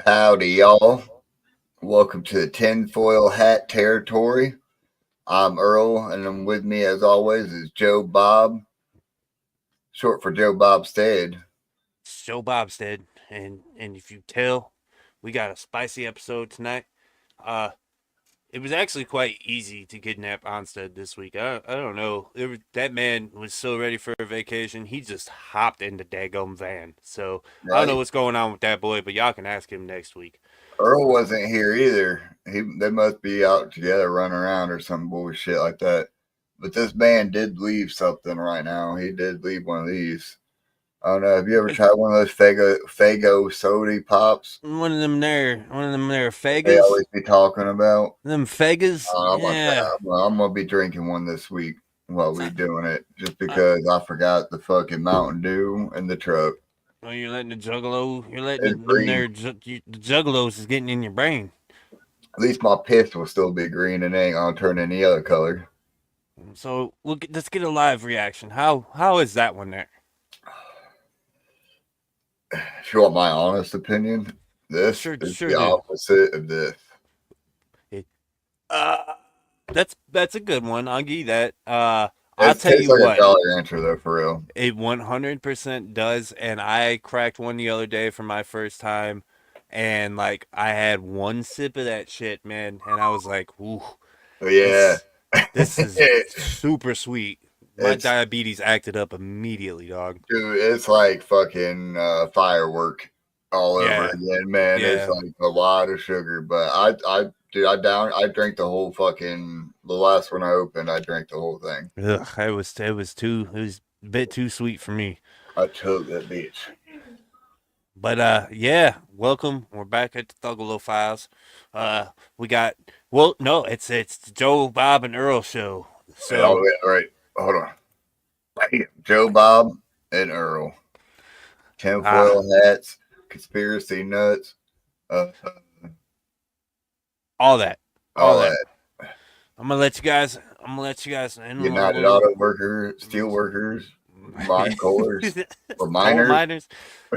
Howdy, y'all. Welcome to the tinfoil hat territory. I'm Earl, and I'm with me, as always, is Jobob, short for Joe Bobstead. It's Joe Bobstead, and if you tell, we got a spicy episode tonight. Uh, it was actually quite easy to kidnap Onstead this week. I don't know. That man was so ready for a vacation, he just hopped in the daggum van. So I don't know Right? what's going on with that boy, but y'all can ask him next week. Earl wasn't here either. They must be out together running around or some bullshit like that. But this man did leave something right now. He did leave one of these. I don't know. Have you ever tried one of those Fago Sody Pops? One of them there They Fegas, always be talking about. them Fegas, yeah. I'm gonna be drinking one this week while we doing it, just because I forgot the fucking Mountain Dew in the truck. Oh, you're letting the juggalo, you're letting It's them green. there, the juggalos is getting in your brain. At least my piss will still be green and ain't gonna turn any other color. So let's get a live reaction. How is that one there? If you want my honest opinion, this Sure, is sure the do. opposite of this. It, uh, that's a good one. I'll give you that. I'll It tell tastes you like a what. Jolly Rancher though, for real. It 100% does, and I cracked one the other day for my first time, and like I had one sip of that shit, man, and I was like, "Ooh, But yeah, this is super sweet." My it's diabetes acted up immediately, dog. dude, it's like fucking firework all over Yeah, again, man. It's yeah. like a lot of sugar, but dude, I drank the whole fucking the last one I opened. I drank the whole thing. Ugh, it was a bit too sweet for me. I choked that bitch. But yeah, welcome. We're back at the Thuggalo Files. We got well, no, it's the Joe Bob and Earl show. Oh, So yeah, right. Hold on. Joe Bob and Earl, ah, tinfoil hats, conspiracy nuts, uh, all that, all all that. that. I'm gonna let you guys in on a United little Auto Workers, steel workers, mine coalers, or coal miners. miners,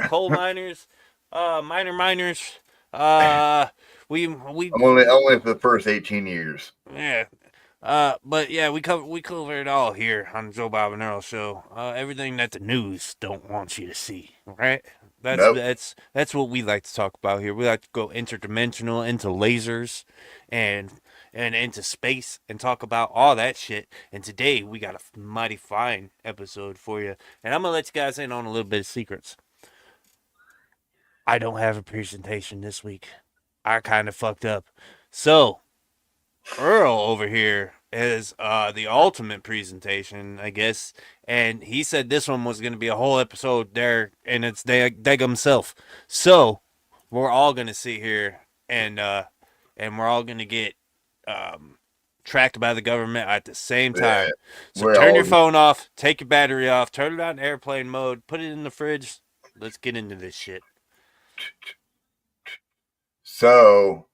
coal miners, miners. Uh, we Only for the first 18 years. yeah. But yeah, we cover it all here on the Joe Bob and Earl show. Everything that the news don't want you to see, right? Nope. That's what we like to talk about here. We like to go interdimensional into lasers, and into space and talk about all that shit. And today we got a mighty fine episode for you. And I'm gonna let you guys in on a little bit of secrets. I don't have a presentation this week. I kind of fucked up. So Earl over here is the ultimate presentation, I guess, and he said this one was going to be a whole episode there, and it's Dag himself. So we're all going to sit here and we're all going to get um, tracked by the government at the same Yeah, time. So we're turn your all phone off, take your battery off, turn it on airplane mode, put it in the fridge. Let's get into this shit. so.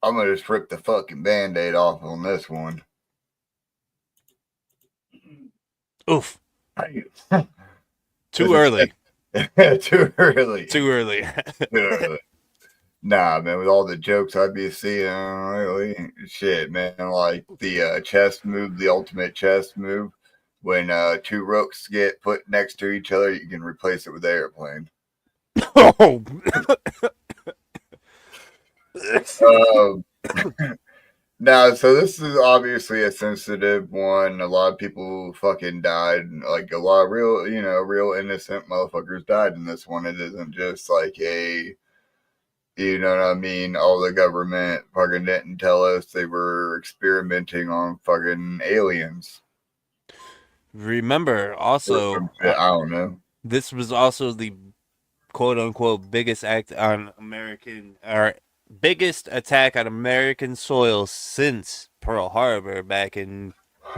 I'm gonna just rip the fucking band-aid off on this one. Oof, This too is early, too early. too early. Too early. Nah, man, with all the jokes I'd be seeing lately, shit, man, like the chest move, the ultimate chest move, when two rooks get put next to each other, you can replace it with airplane. Oh. Um, now, so this is obviously a sensitive one. A lot of people fucking died. Like a lot of real, real innocent motherfuckers died in this one. It isn't just like you know what I mean? All the government fucking didn't tell us they were experimenting on fucking aliens Remember, or some also, shit. I don't know. this was also the quote unquote biggest act on American, or biggest attack on American soil since Pearl Harbor back in.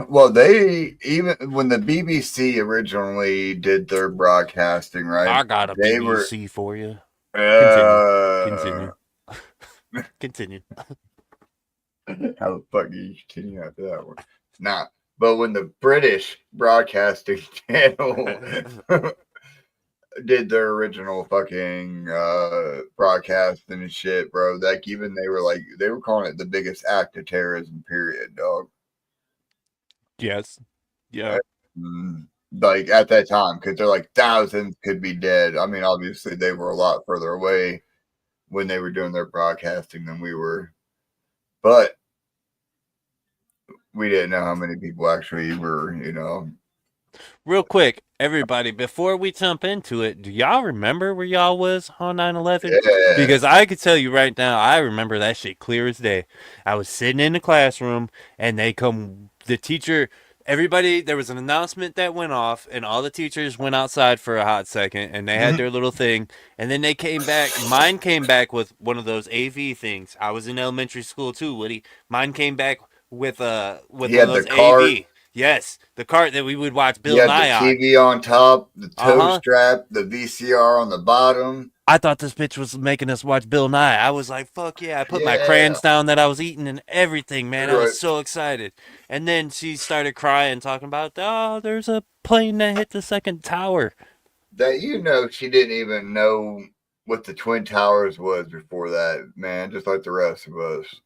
Well, they even when the BBC originally did their broadcasting, right? I got a They were BBC for you. Continue. uh Continue. Continue. how the fuck do you continue after that one? Nah. But when the British broadcasting channel did their original fucking broadcast and shit, bro. Like even they were calling it the biggest act of terrorism period, dog. Yes. Yeah. Mm, like at that time, because they're like thousands could be dead. I mean, obviously they were a lot further away when they were doing their broadcasting than we were, but we didn't know how many people actually were, Real quick, everybody, before we jump into it, do y'all remember where y'all was on 9/11? Yeah. Because I could tell you right now, I remember that shit clear as day. I was sitting in the classroom and the teacher, everybody, there was an announcement that went off and all the teachers went outside for a hot second and they had their little thing and then they came back. Mine came back with one of those AV things. I was in elementary school too, Woody. Mine came back with He one of had the those cart. AV. Yes, the cart that we would watch He Bill had the Nye on. TV on top, the Uh toe huh. strap, the VCR on the bottom. I thought this bitch was making us watch Bill Nye. I was like, fuck yeah. I put my Yeah. crayons down that I was eating and everything, man. I You're was right. so excited. And then she started crying, talking about, oh, there's a plane that hit the second tower. That she didn't even know what the Twin Towers was before that, man, just like the rest of us.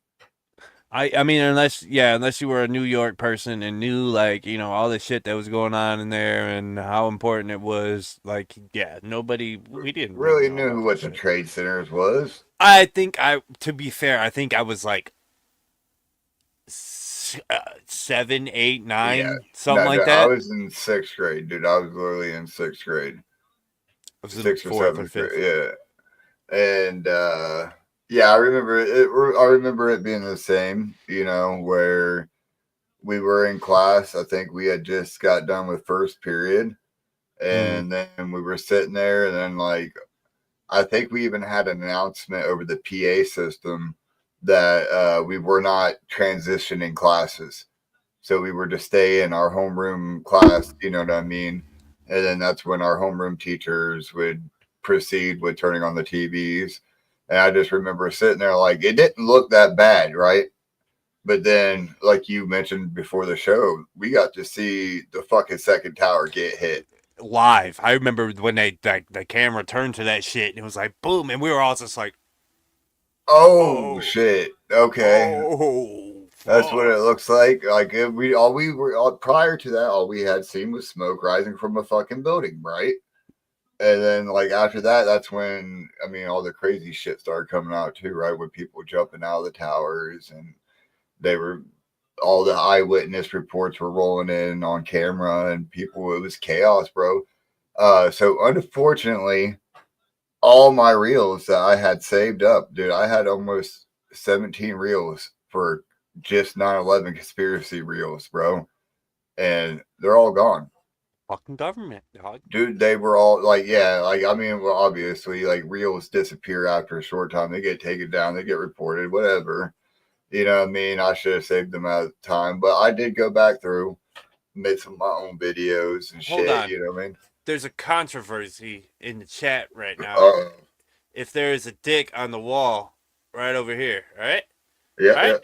I mean, unless you were a New York person and knew, like, all the shit that was going on in there and how important it was, like, yeah, we didn't really Really know knew about that what the shit. trade centers was. To be fair, I think I was like 7, 8, Yeah. 9, something No, no, like I that. was in sixth grade, dude. I was literally in sixth grade, I was in sixth or fourth or seventh grade. fifth. Yeah, and yeah, I remember it. I remember it being the same. Where we were in class. I think we had just got done with first period, Mm. and then we were sitting there, and then like I think we even had an announcement over the PA system that we were not transitioning classes. So we were to stay in our homeroom class, you know what I mean? And then that's when our homeroom teachers would proceed with turning on the TVs. And I just remember sitting there like it didn't look that bad, right? But then, like you mentioned before the show, we got to see the fucking second tower get hit. Live. I remember when the camera turned to that shit and it was like boom, and we were all just like, Oh oh, shit! Okay, oh, that's what it fuck. looks like. Like if we all we were all, prior to that, all we had seen was smoke rising from a fucking building, right? And then like after that, that's when I mean all the crazy shit started coming out too, right? With people jumping out of the towers and they were all the eyewitness reports were rolling in on camera and people it was chaos, bro. So unfortunately, all my reels that I had saved up, dude, I had almost 17 reels for just 9/11 conspiracy reels, bro. And they're all gone. Fucking government, dog. Dude, they were all like, yeah, like I mean, well, obviously, like reels disappear after a short time. They get taken down, they get reported, whatever. You know what I mean? I should have saved them at the time, but I did go back through, made some of my own videos and Hold shit. on. You know what I mean? There's a controversy in the chat right now. Uh, If there is a dick on the wall right over here, all right? yeah, All yeah. right?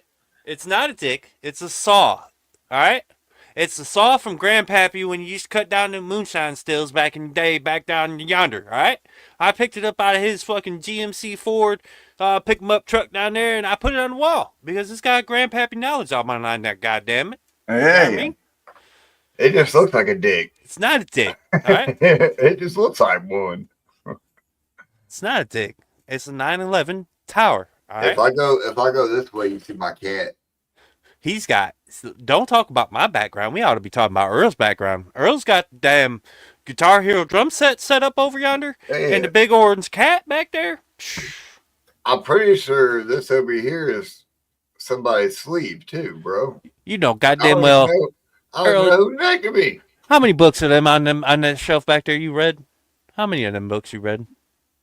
It's not a dick, it's a saw. All right? It's the saw from Grandpappy when you used to cut down the moonshine stills back in the day, back down yonder, all right? I picked it up out of his fucking GMC Ford pick 'em up truck down there, and I put it on the wall because it's got Grandpappy knowledge on my line. That goddamn it, you know what I Hey, mean? it just looks like a dick. It's not a dick, all right? It just looks like one. It's not a dick. It's a 9/11 tower, all right? If I go this way, you see my cat. He's got. Don't talk about my background. We ought to be talking about Earl's background. Earl's got the damn Guitar Hero drum set up over yonder, and the Hey, big orange cat back there. I'm pretty sure this over here is somebody's sleeve too, bro. You know, I goddamn don't even well, know. I don't even Earl. know who that could be. How many books of them on that shelf back there you read? How many of them books you read?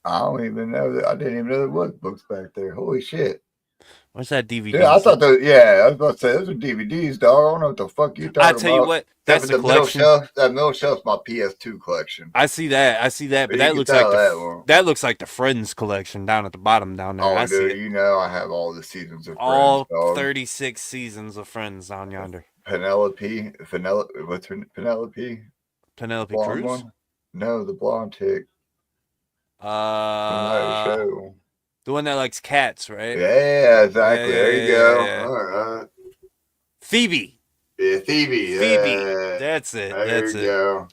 I don't even know that. I didn't even know there was books back there. Holy shit. What's that Dude, I DVDs? thought those, yeah, I was about to say, those are DVDs, dog. I don't know what the fuck you're I talking tell you about. what, Except that's for the the middle collection. shelf. That middle shelf's my PS2 collection. I see that. I see that. But You can tell that one. that looks like the Friends collection down at the bottom down there. I Oh, see dude, it. I have all the seasons of Friends, All dog. 36 seasons of Friends down yonder. Penelope, what's her Penelope? The Penelope blonde Cruz? one? No, the blonde chick. From that Uh, show. the one that likes cats, right? Yeah, Yeah, exactly. yeah, There you yeah, yeah, go. yeah. All right. Phoebe. Yeah, Phoebe. Phoebe. That's it. There That's you it. go.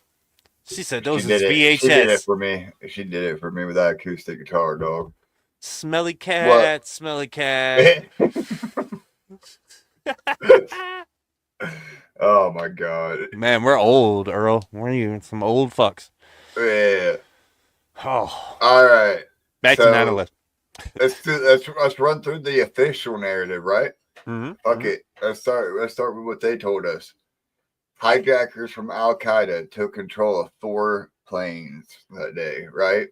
She said She those is did it. She did it VHS. for me. She did it for me with that acoustic guitar, dog. Smelly What? cat, smelly cat. Oh my god. Man, we're old, Earl. We're you some old fucks. Yeah. Oh, All right. back to So 9/11. let's run through the official narrative, right? Mm-hmm, Fuck mm-hmm. it. Let's start with what they told us. Hijackers from Al Qaeda took control of 4 planes that day, right?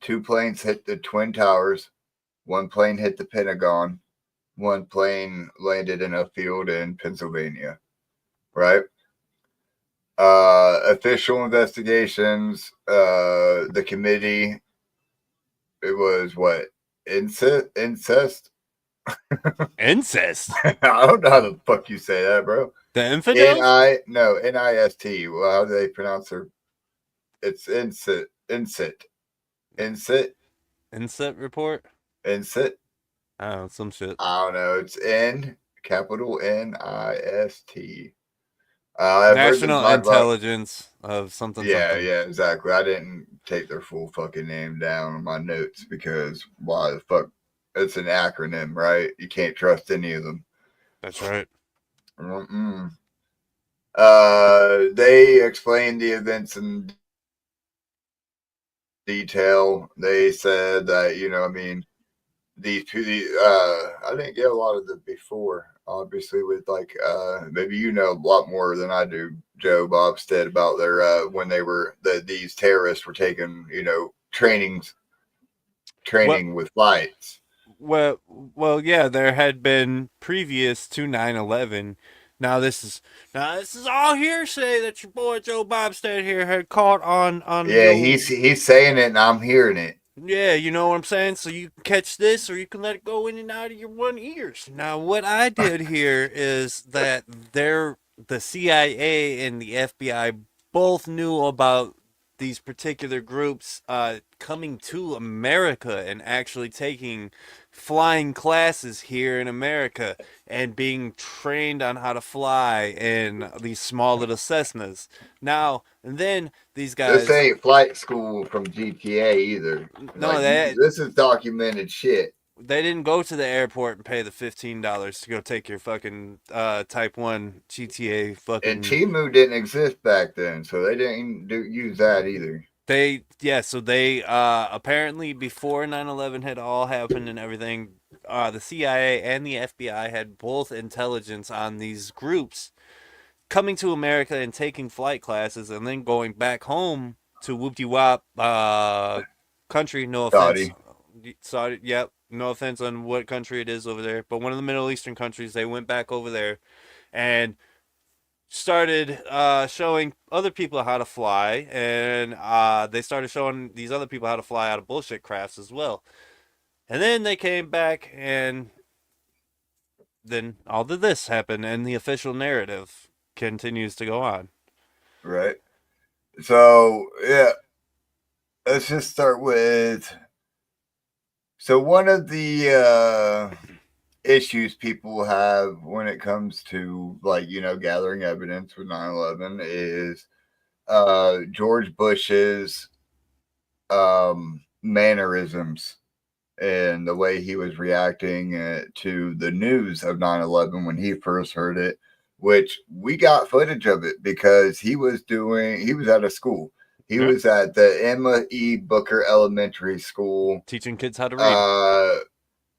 2 planes hit the Twin Towers. 1 plane hit the Pentagon. 1 plane landed in a field in Pennsylvania, right? Official investigations. The committee. It was what incest. Incest. I don't know how the fuck you say that, bro. The infidels. Nist. Well, how do they pronounce their? It's incit, Incest report. incit. I don't know, some shit. I don't know. It's capital NIST. I've heard them National talk about. intelligence of something Yeah, something. yeah, exactly. I didn't take their full fucking name down on my notes because why the fuck? It's an acronym, right? You can't trust any of them. That's right. Mm-mm. They explained the events in detail. They said that I mean, these two. I didn't get a lot of the before, obviously, with like maybe you know a lot more than I do, Joe Bobstead, about their when they were these terrorists were taking Well, training with flights. yeah. There had been previous to 9/11. Now this is all hearsay that your boy Joe Bobstead here had caught on Yeah, your. he's saying it and I'm hearing it. Yeah, you know what I'm saying? So you can catch this or you can let it go in and out of your one ears. Now, what I did here is that the CIA and the FBI both knew about these particular groups coming to America and actually taking flying classes here in America and being trained on how to fly in these small little Cessnas. Now, and then these This guys, ain't flight school from GTA either. no, Like this is documented shit. they didn't go to the airport and pay the $15 to go take your fucking Type One GTA And fucking. Timu didn't exist back then, so they didn't use that either. So they apparently before 9/11 had all happened and everything, the CIA and the FBI had both intelligence on these groups coming to America and taking flight classes and then going back home to whoopty wop country. No offense, Saudi. Saudi. Yep, no offense on what country it is over there, but one of the Middle Eastern countries. They went back over there and started showing other people how to fly, and they started showing these other people how to fly out of bullshit crafts as well. And then they came back, and then all of this happened, and the official narrative continues to go on. Right. So yeah, let's just start with. So one of the issues people have when it comes to like gathering evidence with 9/11 is George Bush's mannerisms and the way he was reacting to the news of 9/11 when he first heard it, which we got footage of it because he was at a school. He Yep. was at the Emma E. Booker Elementary School. Teaching kids how to read. Uh,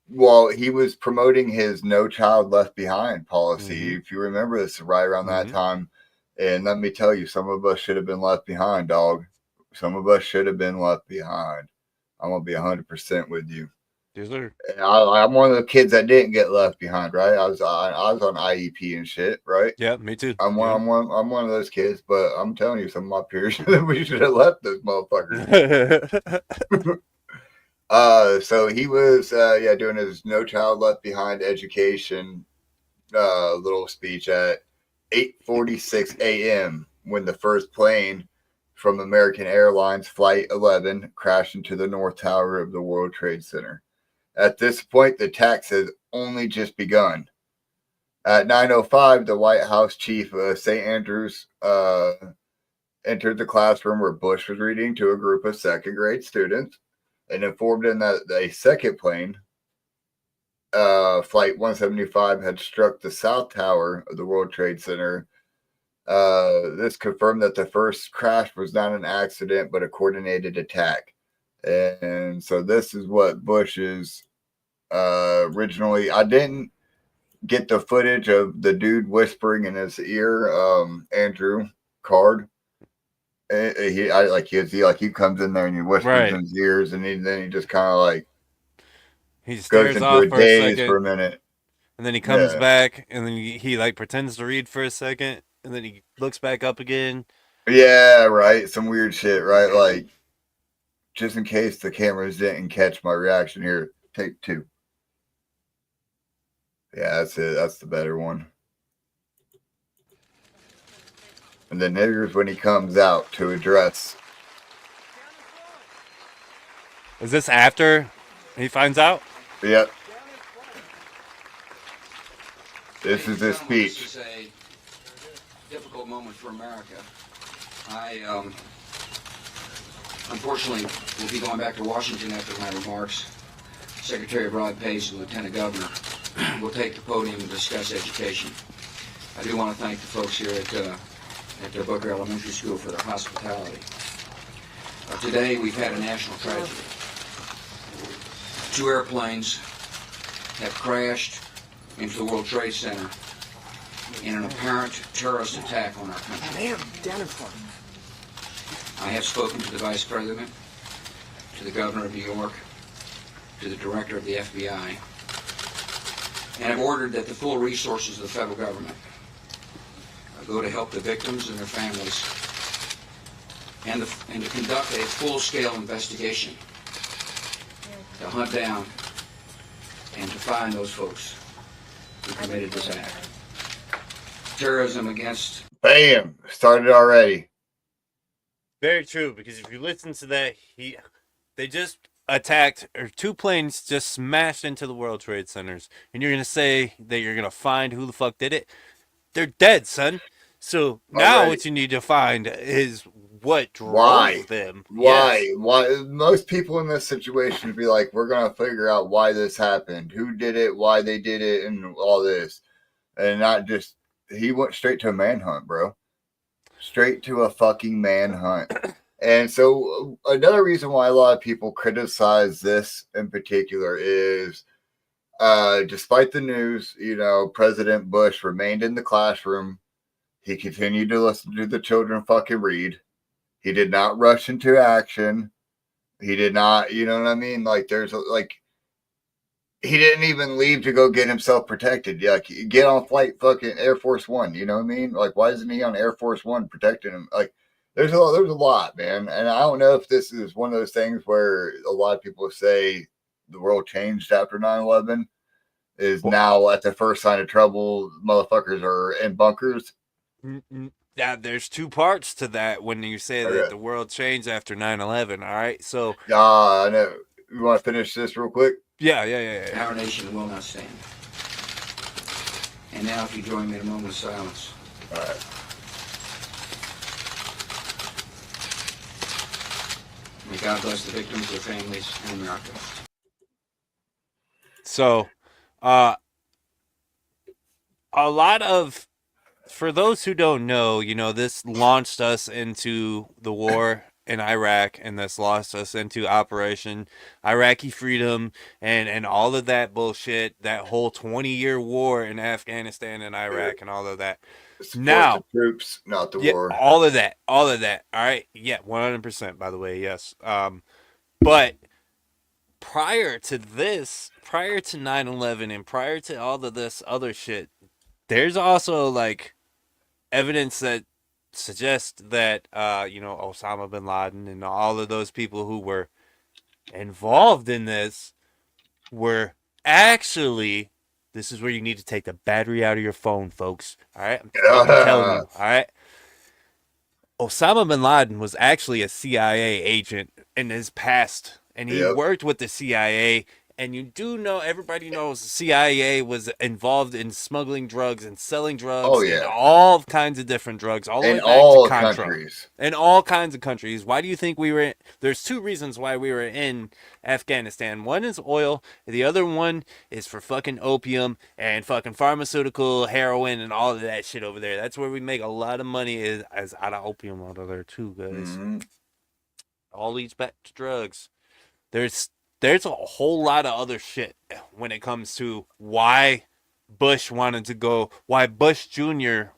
well, he was promoting his No Child Left Behind policy. Mm-hmm. If you remember, this is right around that Mm-hmm. time. And let me tell you, some of us should have been left behind, dog. Some of us should have been left behind. I'm gonna be 100% with you. Yes, sir. I'm one of the kids that didn't get left behind, right? I was on IEP and shit, right? Yeah, me too. I'm one Yep. I'm one I'm one of those kids, but I'm telling you, some of my peers we should have left those motherfuckers. So he was doing his No Child Left Behind education little speech at 8:46 a.m. when the first plane from American Airlines Flight 11 crashed into the North Tower of the World Trade Center. At this point, the attacks had only just begun. At 9:05, the White House chief of St. Andrews entered the classroom where Bush was reading to a group of second grade students and informed them that a second plane, Flight 175, had struck the South Tower of the World Trade Center. This confirmed that the first crash was not an accident but a coordinated attack. And so this is what Bush's originally. I didn't get the footage of the dude whispering in his ear, Andrew Card. He comes in there and he whispers Right. in his ears, and then he just kind of like He goes stares into off a for a daze second, for a minute. and then he comes Yeah, back, and then he like pretends to read for a second, and then he looks back up again. yeah, right. Some weird shit, right? Like just in case the cameras didn't catch my reaction here, take two. Yeah, that's it. That's the better one. And then here's when he comes out to address. Is this after he finds out? Yep, this is his speech. This is a difficult moment for America. I, unfortunately, will be going back to Washington after my remarks. Secretary Rod Pace and Lieutenant Governor will take the podium and discuss education. I do want to thank the folks here at the Booker Elementary School for their hospitality. Today, we've had a national tragedy. 2 airplanes have crashed into the World Trade Center in an apparent terrorist attack on our country. Ma'am, down in front. I have spoken to the Vice President, to the Governor of New York, to the Director of the FBI, and have ordered that the full resources of the federal government go to help the victims and their families and to conduct a full-scale investigation to hunt down and to find those folks who committed this act. Terrorism against... Bam! Started already. Very true, because if you listen to that, they just attacked, or 2 planes just smashed into the World Trade Centers, and you're gonna say that you're gonna find who the fuck did it? They're dead, son. So now Already. what you need to find is what drove them. Why? Yes. Why? Most people in this situation would be like, we're going to figure out why this happened, who did it, why they did it, and all this. And not just, he went straight to a manhunt, bro. Straight to a fucking manhunt. And so another reason why a lot of people criticize this in particular is despite the news, President Bush remained in the classroom. He continued to listen to the children fucking read. He did not rush into action. He did not, you know what I mean? Like, he didn't even leave to go get himself protected. Like, get on flight fucking Air Force One, you know what I mean? Like, why isn't he on Air Force One protecting him? Like, there's a lot, man. And I don't know if this is one of those things where a lot of people say the world changed after 9/11. Is now at the first sign of trouble, motherfuckers are in bunkers. Yeah, there's 2 parts to that when you say that the world changed after 9/11. All right, so I know. You want to finish this real quick? yeah. Our nation will not stand. And now, if you join me in a moment of silence. All right. May God bless the victims, their families, and America. So, a lot of, for those who don't know, this launched us into the war in Iraq, and this launched us into Operation Iraqi Freedom, and all of that bullshit, that whole 20-year war in Afghanistan and Iraq and all of that. Support the troops, not the war. All of that. All right. Yeah, 100%, by the way, yes. But prior to 9/11 and prior to all of this other shit, there's also like evidence that suggests that Osama bin Laden and all of those people who were involved in this were actually, this is where you need to take the battery out of your phone, folks. All right, I'm fucking telling you. All right, Osama bin Laden was actually a CIA agent in his past, and he Yep. worked with the CIA. And you do know, everybody knows the CIA was involved in smuggling drugs and selling Oh drugs and yeah. all kinds of different drugs, all the In way back to all Contra. countries. In all kinds of countries. Why do you think we were in? There's two reasons why we were in Afghanistan. One is oil, the other one is for fucking opium and fucking pharmaceutical heroin and all of that shit over there. That's where we make a lot of money is as out of opium out of there too, guys. Mm-hmm. All leads back to drugs. There's there's a whole lot of other shit when it comes to why Bush Jr.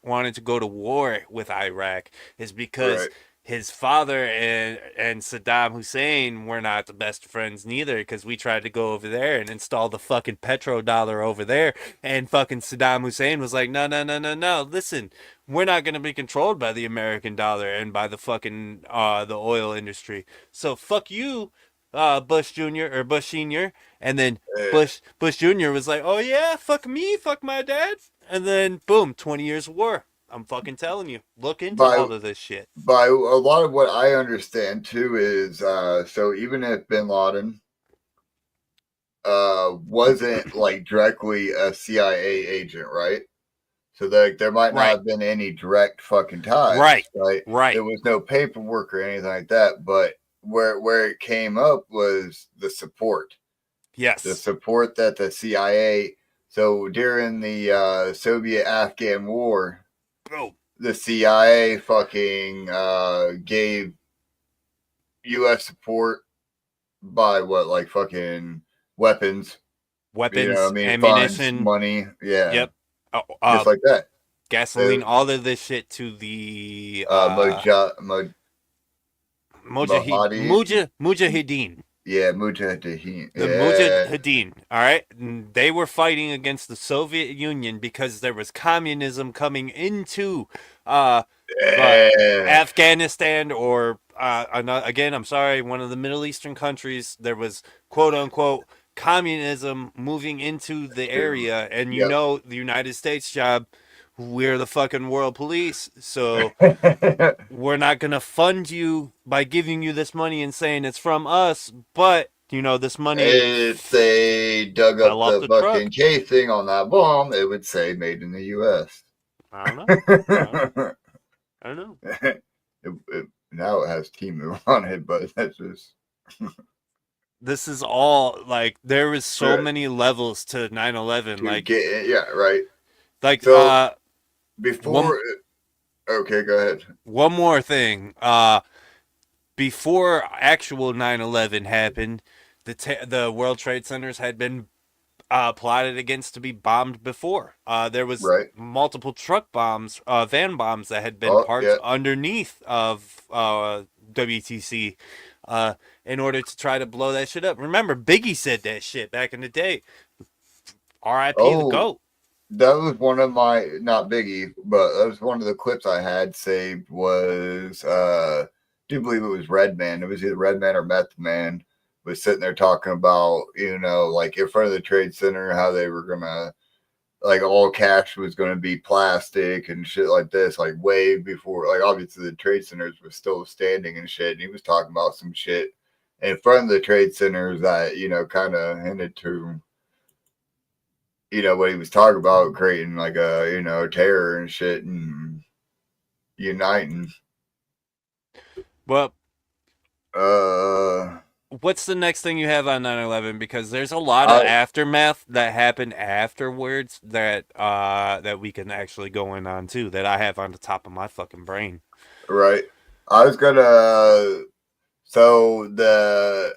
wanted to go to war with Iraq is because Right. his father and Saddam Hussein were not the best friends neither, because we tried to go over there and install the fucking petrodollar over there, and fucking Saddam Hussein was like, no, no, no, no, no, listen, we're not going to be controlled by the American dollar and by the fucking the oil industry, so fuck you, Bush Jr. or Bush Senior, and then Eh, Bush Jr. was like, "Oh yeah, fuck me, fuck my dad," and then boom, 20 years of war. I'm fucking telling you, look into by all of this shit. by a lot of what I understand too is so even if Bin Laden wasn't like directly a CIA agent, right? So there might not Right, have been any direct fucking ties, right, right? right. There was no paperwork or anything like that, but where it came up was the Yes. support that the CIA. So during the Soviet-Afghan War, Boom. the CIA fucking gave U.S. support by what, like fucking weapons, you know what I Weapons, mean? Funds, ammunition. money, yeah, Yep. Uh, just uh like that. gasoline, So, all of this shit to the Mahdi, Mujahideen. yeah, Mujahideen, The yeah, Mujahideen, all right? They were fighting against the Soviet Union because there was communism coming into uh, yeah, Afghanistan, or again, I'm sorry, one of the Middle Eastern countries. There was quote unquote communism moving into the to, area, and you yep. know the United States job. We're the fucking world police, so we're not going to fund you by giving you this money and saying it's from us, but you know this money If they dug up fell off the the fucking truck. casing on that bomb, it would say "Made in the U.S." I don't know. I don't know. I don't know. Now it has Timu on it, but that's just This is all like there was so right, many levels to 9/11. to get it. Yeah, right. Like So one before, okay, go ahead. one more thing. Before actual 9/11 happened, the World Trade Centers had been plotted against to be bombed before. There was Right. multiple truck bombs, van bombs that had been Oh, parked yeah. underneath of WTC in order to try to blow that shit up. Remember, Biggie said that shit back in the day. R.I.P. the Oh, GOAT. that was one of my not Biggie, but that was one of the clips I had saved. Was I do believe it was Redman. It was either Redman or Meth Man was sitting there talking about like in front of the Trade Center how they were gonna like all cash was gonna be plastic and shit like this, like way before like obviously the Trade Centers were still standing and shit. And he was talking about some shit in front of the Trade Centers that kind of hinted to what he was talking about, creating like a terror and shit and uniting. Well, Uh, what's the next thing you have on 9/11? Because there's a lot of I aftermath that happened afterwards that we can actually go in on too, that I have on the top of my fucking brain. right. I was gonna. So the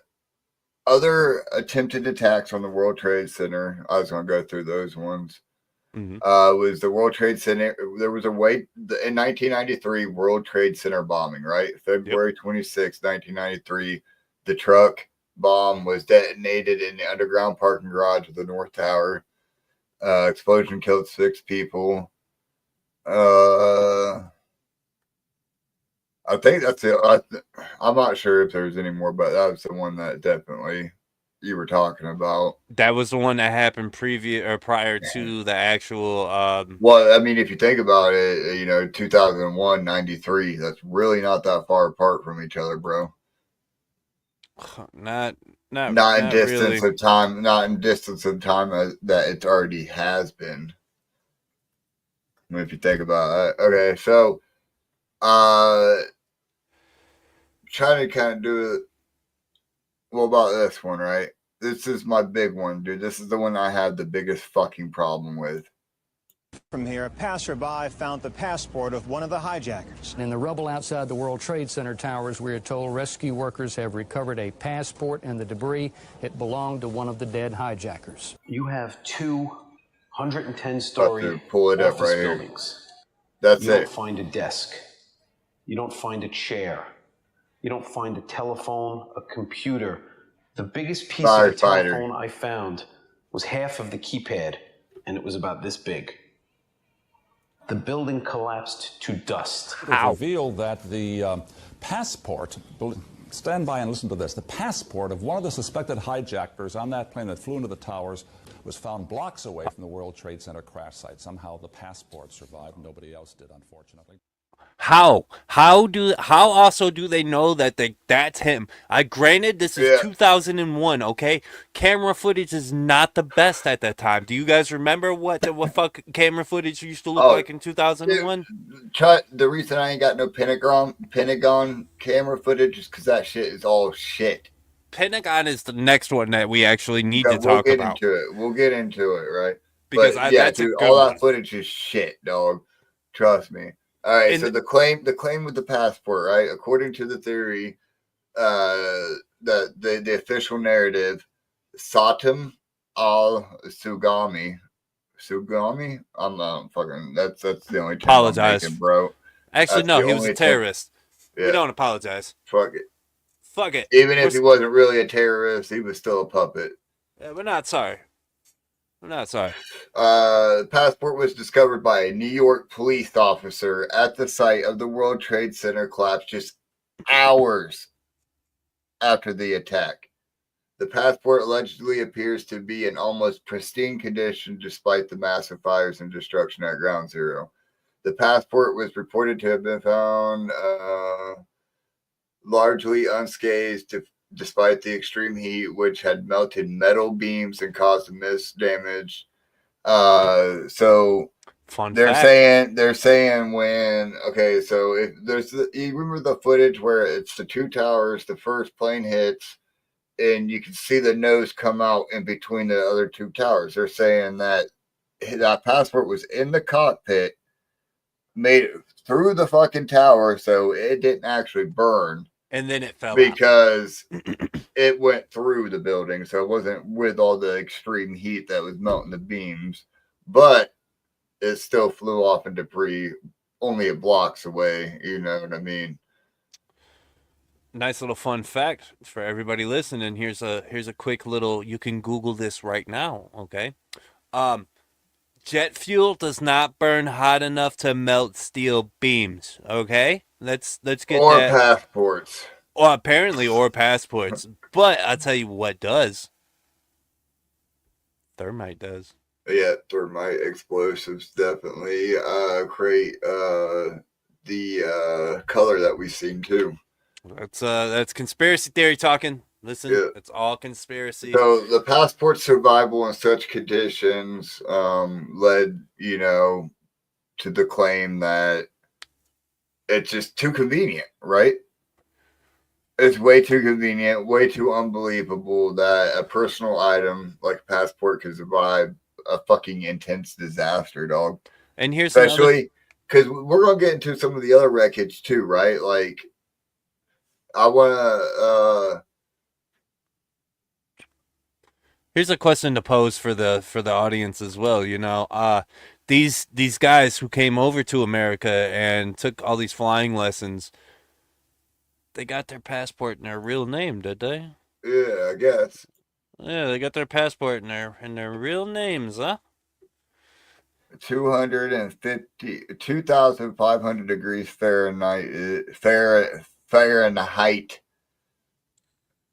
other attempted attacks on the World Trade Center, I was gonna go through those ones. Mm-hmm. Was the World Trade Center? There was a way in 1993 World Trade Center bombing, right? Yep. February 26, 1993. The truck bomb was detonated in the underground parking garage of the North Tower. Explosion killed 6 people. I think that's it. I'm not sure if there's any more, but that was the one that definitely. you were talking about. That was the one that happened prior to the actual. Well, I mean, if you think about it, 2001, 93, that's really not that far apart from each other, bro. Not Not in distance really. of time, not in distance of time that it already has been. I mean, if you think about it. Okay, so, trying to kind of do it. Well, about this one, right? This is my big one, dude. This is the one I had the biggest fucking problem with. From here, a passerby found the passport of one of the hijackers. In the rubble outside the World Trade Center towers, we are told rescue workers have recovered a passport in the debris. It belonged to one of the dead hijackers. You have 210-story Pull it up office right here. buildings. That's You it. don't find a desk. You don't find a chair. You don't find a telephone, a computer. The biggest piece of the telephone I found was half of the keypad, and it was about this big. The building collapsed to dust. It was revealed that the passport, stand by and listen to this, the passport of one of the suspected hijackers on that plane that flew into the towers was found blocks away from the World Trade Center crash site. Somehow the passport survived. Nobody else did, unfortunately. How also do they know that that's him? Granted, this is 2001, okay? Camera footage is not the best at that time. Do you guys remember what camera footage used to look like in 2001? The reason I ain't got no Pentagon camera footage is because that shit is all shit. Pentagon is the next one that we actually need to talk about. We'll get into it, right? Because that's dude, all that footage is shit, dog. Trust me. All right, so the claim with the passport, right? According to the theory, the official narrative, Satam al-Sugami. I'm fucking. That's the only time apologize, I'm making, bro. Actually, no, he was a terrorist. Yeah. We don't apologize. Fuck it. Fuck it. Even if he wasn't really a terrorist, he was still a puppet. Yeah, we're not sorry. I'm not sorry. The passport was discovered by a New York police officer at the site of the World Trade Center collapse just hours after the attack. The passport allegedly appears to be in almost pristine condition despite the massive fires and destruction at Ground Zero. The passport was reported to have been found largely unscathed despite the extreme heat, which had melted metal beams and caused immense damage. So they're saying when so if there's you remember the footage where it's the two towers, the first plane hits, and you can see the nose come out in between the other two towers. They're saying that passport was in the cockpit, made it through the fucking tower, so it didn't actually burn. And then it fell because it went through the building, so it wasn't with all the extreme heat that was melting the beams, but it still flew off in debris only a blocks away. You know what I mean? Nice little fun fact for everybody listening. Here's a quick little. You can Google this right now. Okay, jet fuel does not burn hot enough to melt steel beams. Okay. Let's get or that. Passports. Well, apparently, or passports. But I'll tell you what does. Thermite does. Yeah, thermite explosives definitely create the color that we've seen too. That's conspiracy theory talking. Listen, it's all conspiracy. So the passport survival in such conditions led, to the claim that it's just too convenient, right? It's way too convenient, way too unbelievable that a personal item like a passport could survive a fucking intense disaster, dog. And here's especially because we're gonna get into some of the other wreckage too, right? Like, I wanna. Here's a question to pose for the audience as well. These guys who came over to America and took all these flying lessons, they got their passport in their real name, did they? Yeah, I guess. Yeah, they got their passport in their real names, huh? 2,500 degrees Fahrenheit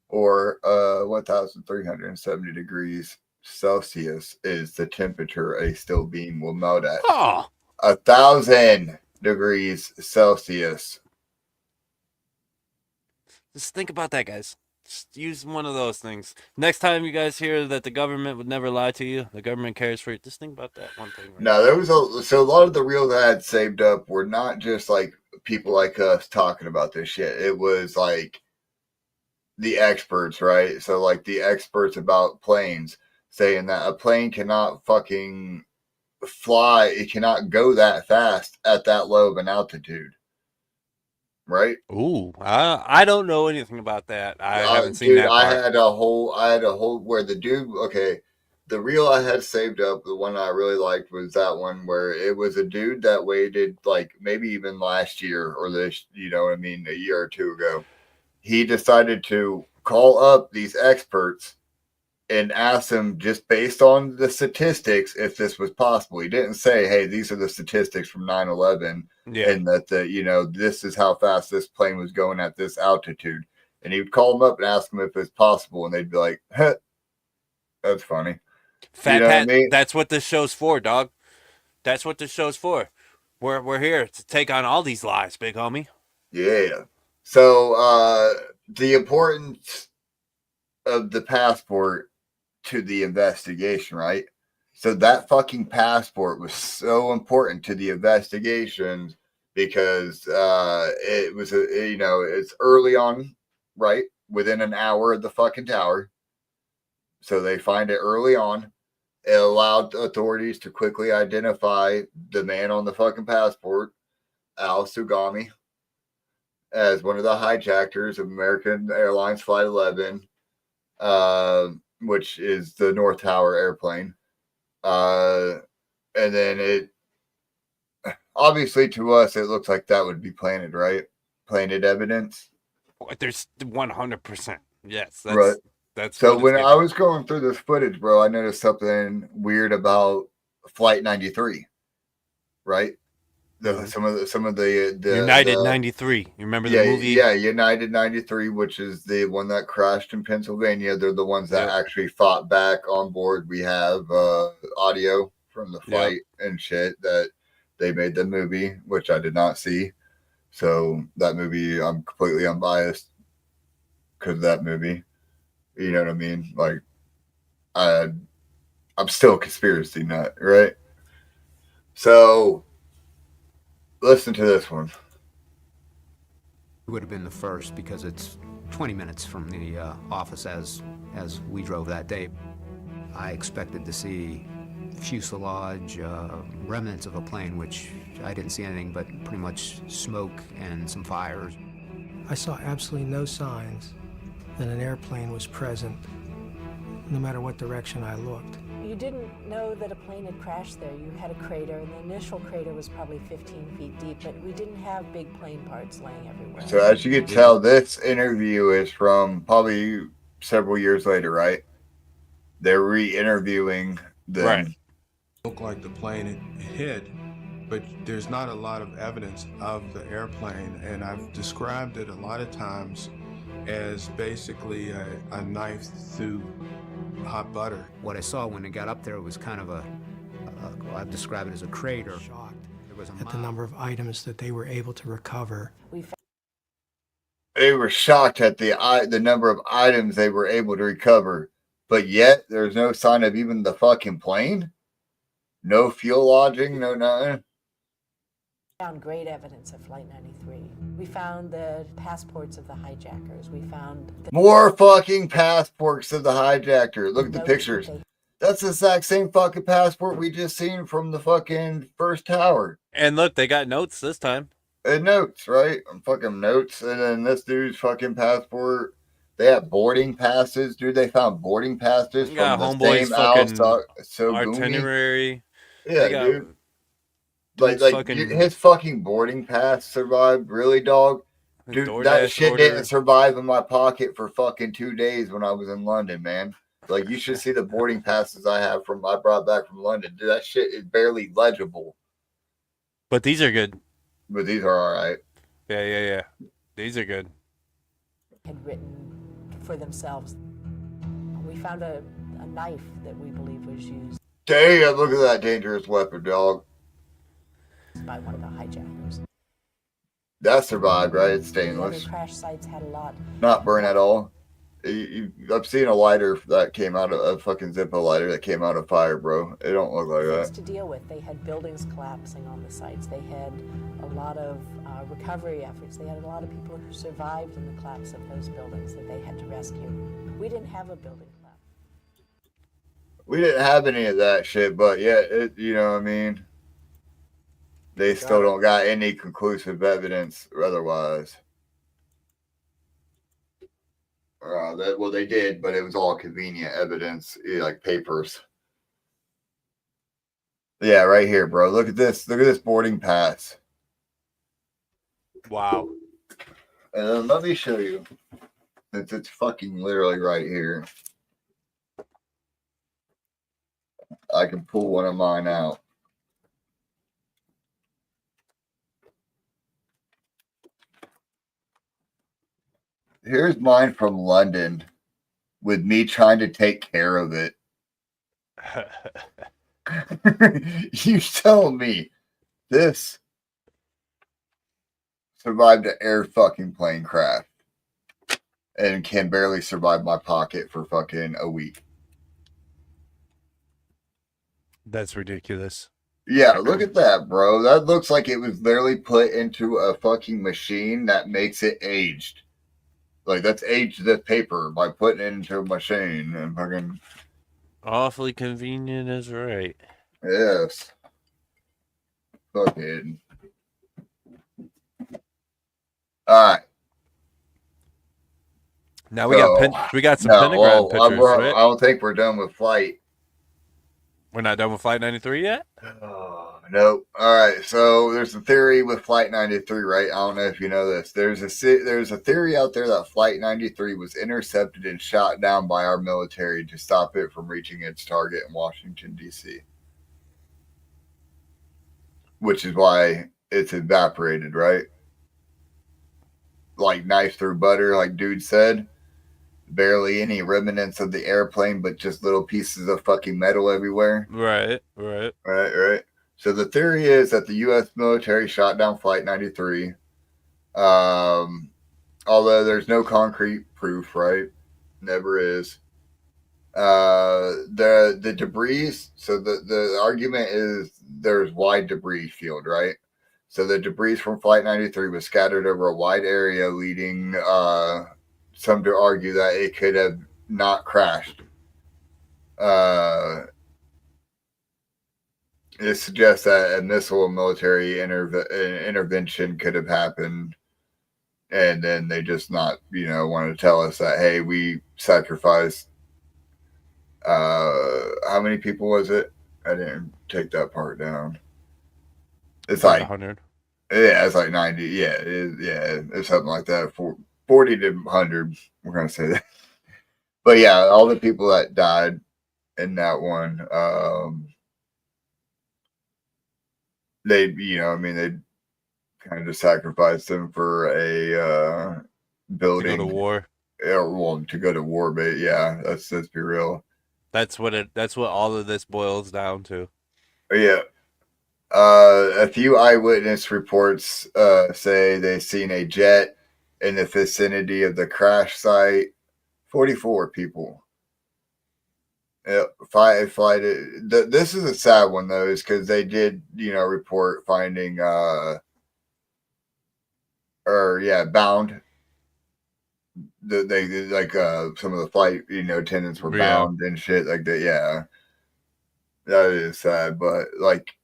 or 1,370 degrees Celsius is the temperature a steel beam will melt at. Oh, 1,000 degrees Celsius. just think about that, guys. Just use one of those things. Next time you guys hear that the government would never lie to you, the government cares for you, just think about that one thing. Right now, there was a lot of the reels I had saved up were not just like people like us talking about this shit. It was like the experts, right? So like the experts about planes saying that a plane cannot fucking fly, it cannot go that fast at that low of an altitude. Right? Ooh, I don't know anything about that. I haven't seen dude, that part. I had a whole where the dude, okay, the reel I had saved up, the one I really liked was that one where it was a dude that waited like maybe even last year or this, you know what I mean, a year or two ago. He decided to call up these experts and ask them just based on the statistics if this was possible. He didn't say, hey, these are the statistics from 9/11 and that this is how fast this plane was going at this altitude. And he would call them up and ask them if it's possible, and they'd be like, that's funny. Fat Pat, what I mean? That's what this show's for, dog. That's what this show's for. We're here to take on all these lies, big homie. Yeah. So the importance of the passport to the investigation, right? So that fucking passport was so important to the investigations because it was it's early on, right? Within an hour of the fucking tower. So they find it early on. It allowed authorities to quickly identify the man on the fucking passport, Al Sugami, as one of the hijackers of American Airlines Flight 11, which is the North Tower airplane. And then it, obviously to us, it looks like that would be planted, right? Planted evidence. There's 100%. Yes. Right. That's so when I was going through this footage, bro, I noticed something weird about Flight 93, right? Some of the United 93. You remember the movie? Yeah, United 93, which is the one that crashed in Pennsylvania. They're the ones that actually fought back on board. We have audio from the fight and shit that they made the movie, which I did not see. So that movie, I'm completely unbiased because of that movie. You know what I mean? Like, I'm still a conspiracy nut, right? So listen to this one. It would have been the first because it's 20 minutes from the office as we drove that day. I expected to see fuselage, remnants of a plane, which I didn't see anything but pretty much smoke and some fires. I saw absolutely no signs that an airplane was present, no matter what direction I looked. You didn't know that a plane had crashed there. You had a crater, and the initial crater was probably 15 feet deep, but we didn't have big plane parts laying everywhere. So as you can tell, this interview is from probably several years later, right? They're re-interviewing them. Right. Looked like the plane hit, but there's not a lot of evidence of the airplane, and I've described it a lot of times as basically a knife through hot butter. What I saw when it got up there was kind of I've described it as a crater. Shocked at the number of items that they were able to recover. They were shocked at the number of items they were able to recover, but yet there's no sign of even the fucking plane. No fuel lodging, no nothing. Found great evidence of Flight 93. We found the passports of the hijackers. We found more fucking passports of the hijacker. Look at the pictures. That's the exact same fucking passport we just seen from the fucking first tower. And look, they got notes this time. And notes, right? Fucking notes. And then this dude's fucking passport. They have boarding passes, dude. They found boarding passes from the same fucking itinerary. Yeah, dude. Like his fucking boarding pass survived, really, dog? Dude, that shit didn't survive in my pocket for fucking 2 days when I was in London, man. Like, you should see the boarding passes I brought back from London. Dude, that shit is barely legible. But these are good. But these are all right. Yeah. These are good. Had written for themselves. We found a knife that we believe was used. Damn, look at that dangerous weapon, dog. By one of the hijackers. That survived, right? It's The other stainless. crash sites had a lot. Not burn at all. I've seen a lighter that came out of a fucking Zippo lighter that came out of fire, bro. It don't look like Things that. to deal with. They had buildings collapsing on the sites. They had a lot of recovery efforts. They had a lot of people who survived in the collapse of those buildings that they had to rescue. We didn't have a building collapse. We didn't have any of that shit, but yeah, you know what I mean? They still don't got any conclusive evidence otherwise. Well, they did, but it was all convenient evidence, like papers. Yeah, right here, bro. Look at this. Look at this boarding pass. Wow. Let me show you. It's fucking literally right here. I can pull one of mine out. Here's mine from London with me trying to take care of it. You tell me this survived an air fucking plane crash and can barely survive my pocket for fucking a week. That's ridiculous. Yeah, look at that, bro. That looks like it was literally put into a fucking machine that makes it aged. Like, that's aged this paper by putting it into a machine and fucking... Awfully convenient is right. Yes. Fucking... Alright. Now we got some Pentagon pictures, right? I don't think we're done with flight. We're not done with Flight 93 yet? Nope. All right. So there's a theory with Flight 93, right? I don't know if you know this. There's a theory out there that Flight 93 was intercepted and shot down by our military to stop it from reaching its target in Washington, D.C. Which is why it's evaporated, right? Like knife through butter, like dude said. Barely any remnants of the airplane, but just little pieces of fucking metal everywhere. Right. So the theory is that the U.S. military shot down Flight 93. Although there's no concrete proof, right? Never is. The debris. So the argument is there's wide debris field, right? So the debris from Flight 93 was scattered over a wide area, leading some to argue that it could have not crashed. It suggests that a missile and military intervention could have happened, and then they just not, want to tell us that, hey, we sacrificed. How many people was it? I didn't take that part down. It's like 100. Yeah, it's like 90. Yeah, it's something like that. 40 to 100. We're gonna say that. But yeah, all the people that died in that one, they, they kind of just sacrificed them for a building. To go to war. Yeah, well, to go to war, but yeah, let's be real. That's what all of this boils down to. Yeah. A few eyewitness reports say they've seen a jet in the vicinity of the crash site. 44 people. This is a sad one though, is because they did, report finding bound. They like some of the flight, attendants were bound and shit like that. Yeah, that is sad, but like,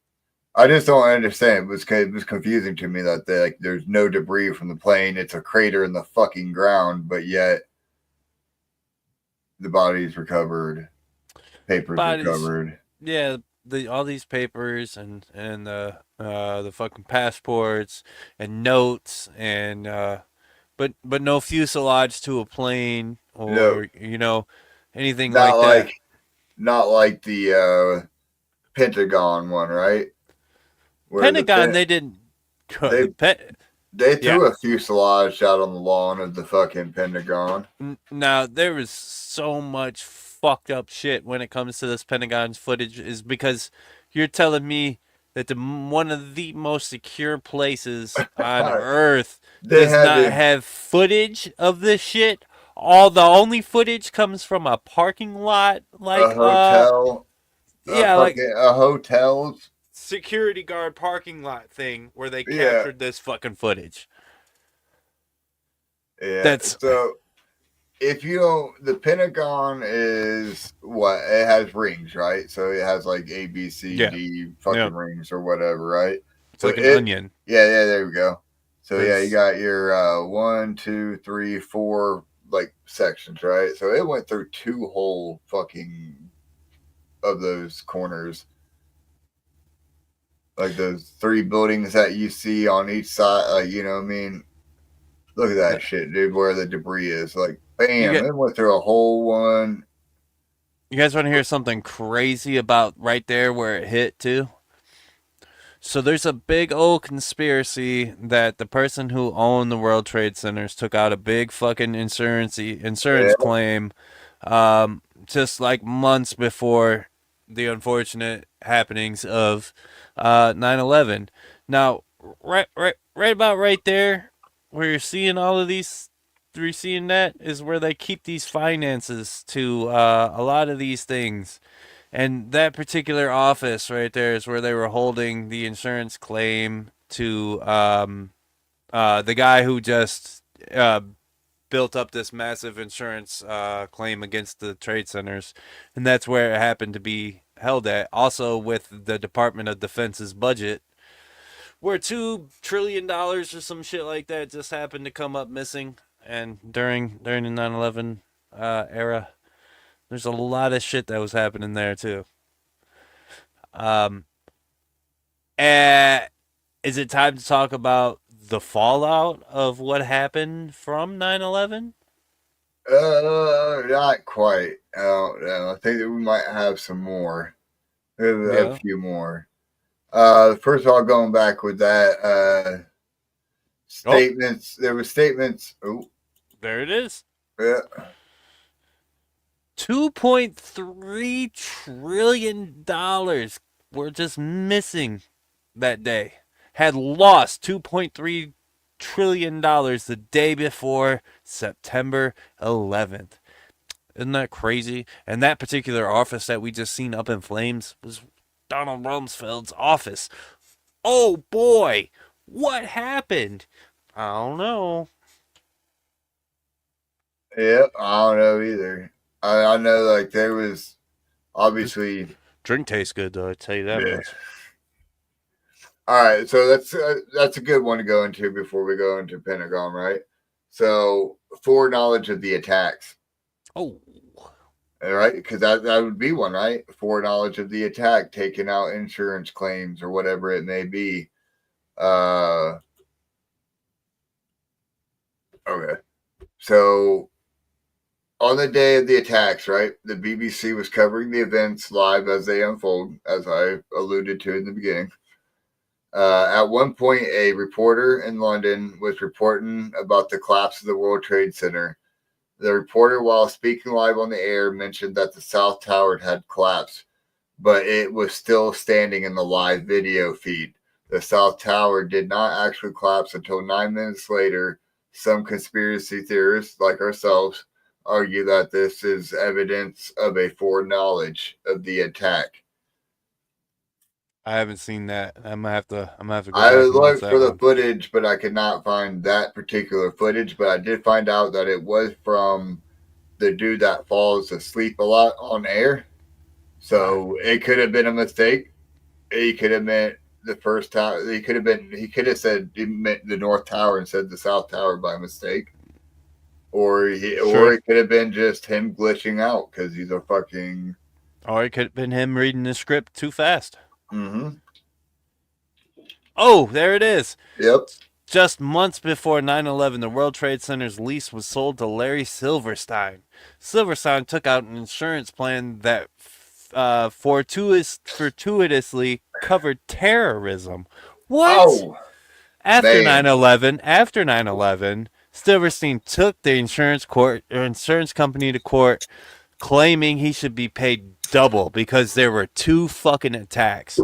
I just don't understand. It was confusing to me that there's no debris from the plane. It's a crater in the fucking ground, but yet the body's recovered, papers recovered. Yeah, all these papers and the fucking passports and notes and but no fuselage to a plane or anything like that. Not like the Pentagon one, right? Pentagon, they didn't. They threw a fuselage out on the lawn of the fucking Pentagon. Now, there is so much fucked up shit when it comes to this Pentagon's footage, is because you're telling me that one of the most secure places on Earth does not have footage of this shit? The only footage comes from a parking lot, like a hotel. like a hotel security guard parking lot thing where they captured this fucking footage. Yeah. So if you don't, the Pentagon is what? It has rings, right? So it has like A, B, C, D fucking rings or whatever, right? It's like an onion. Yeah, there we go. So you got your 1, 2, 3, 4 like sections, right? So it went through 2 whole fucking of those corners. Like those 3 buildings that you see on each side, like, you know what I mean? Look at that shit, dude, where the debris is. Like, bam, it went through a whole one. You guys want to hear something crazy about right there where it hit, too? So there's a big old conspiracy that the person who owned the World Trade Centers took out a big fucking insurance claim just like months before the unfortunate happenings of 9/11. Now, right about right there, where you're seeing all of these, you're seeing that is where they keep these finances to a lot of these things. And that particular office right there is where they were holding the insurance claim to the guy who just built up this massive insurance claim against the trade centers. And that's where it happened to be held at. Also with the Department of Defense's budget, where $2 trillion or some shit like that just happened to come up missing. And during the 9/11 era, there's a lot of shit that was happening there too. Is it time to talk about the fallout of what happened from 9/11? Not quite. I don't know. I think that we might have some more. A few more. First of all, going back with that, statements. There were statements. Oh, there it is. Yeah. $2.3 trillion were just missing that day. Had lost $2.3 trillion the day before September 11th. Isn't that crazy? And that particular office that we just seen up in flames was Donald Rumsfeld's office. Oh boy, what happened? I don't know. Yeah, I don't know either. I know, like, there was obviously drink tastes good though. I tell you that much. All right, so that's a good one to go into before we go into Pentagon, right? So, foreknowledge of the attacks. Oh, all right, because that would be one, right? Foreknowledge of the attack, taking out insurance claims or whatever it may be. Okay, so on the day of the attacks, right, the BBC was covering the events live as they unfold, as I alluded to in the beginning. At one point, a reporter in London was reporting about the collapse of the World Trade Center. The reporter, while speaking live on the air, mentioned that the South Tower had collapsed, but it was still standing in the live video feed. The South Tower did not actually collapse until 9 minutes later. Some conspiracy theorists, like ourselves, argue that this is evidence of a foreknowledge of the attack. I haven't seen that. I'm gonna have to go back I and watch looked that for the one. footage, but I could not find that particular footage. But I did find out that it was from the dude that falls asleep a lot on air. So it could have been a mistake. He could have meant the first tower. He could have said he meant the North Tower and said the South Tower by mistake. Or it could have been just him glitching out because he's a fucking. Or it could have been him reading the script too fast. Mm-hmm. Oh, there it is. Yep. Just months before 9/11, the World Trade Center's lease was sold to Larry Silverstein. Silverstein took out an insurance plan that fortuitously covered terrorism. What? Oh. After Man. 9/11, Silverstein took the insurance company to court, claiming he should be paid double because there were 2 fucking attacks,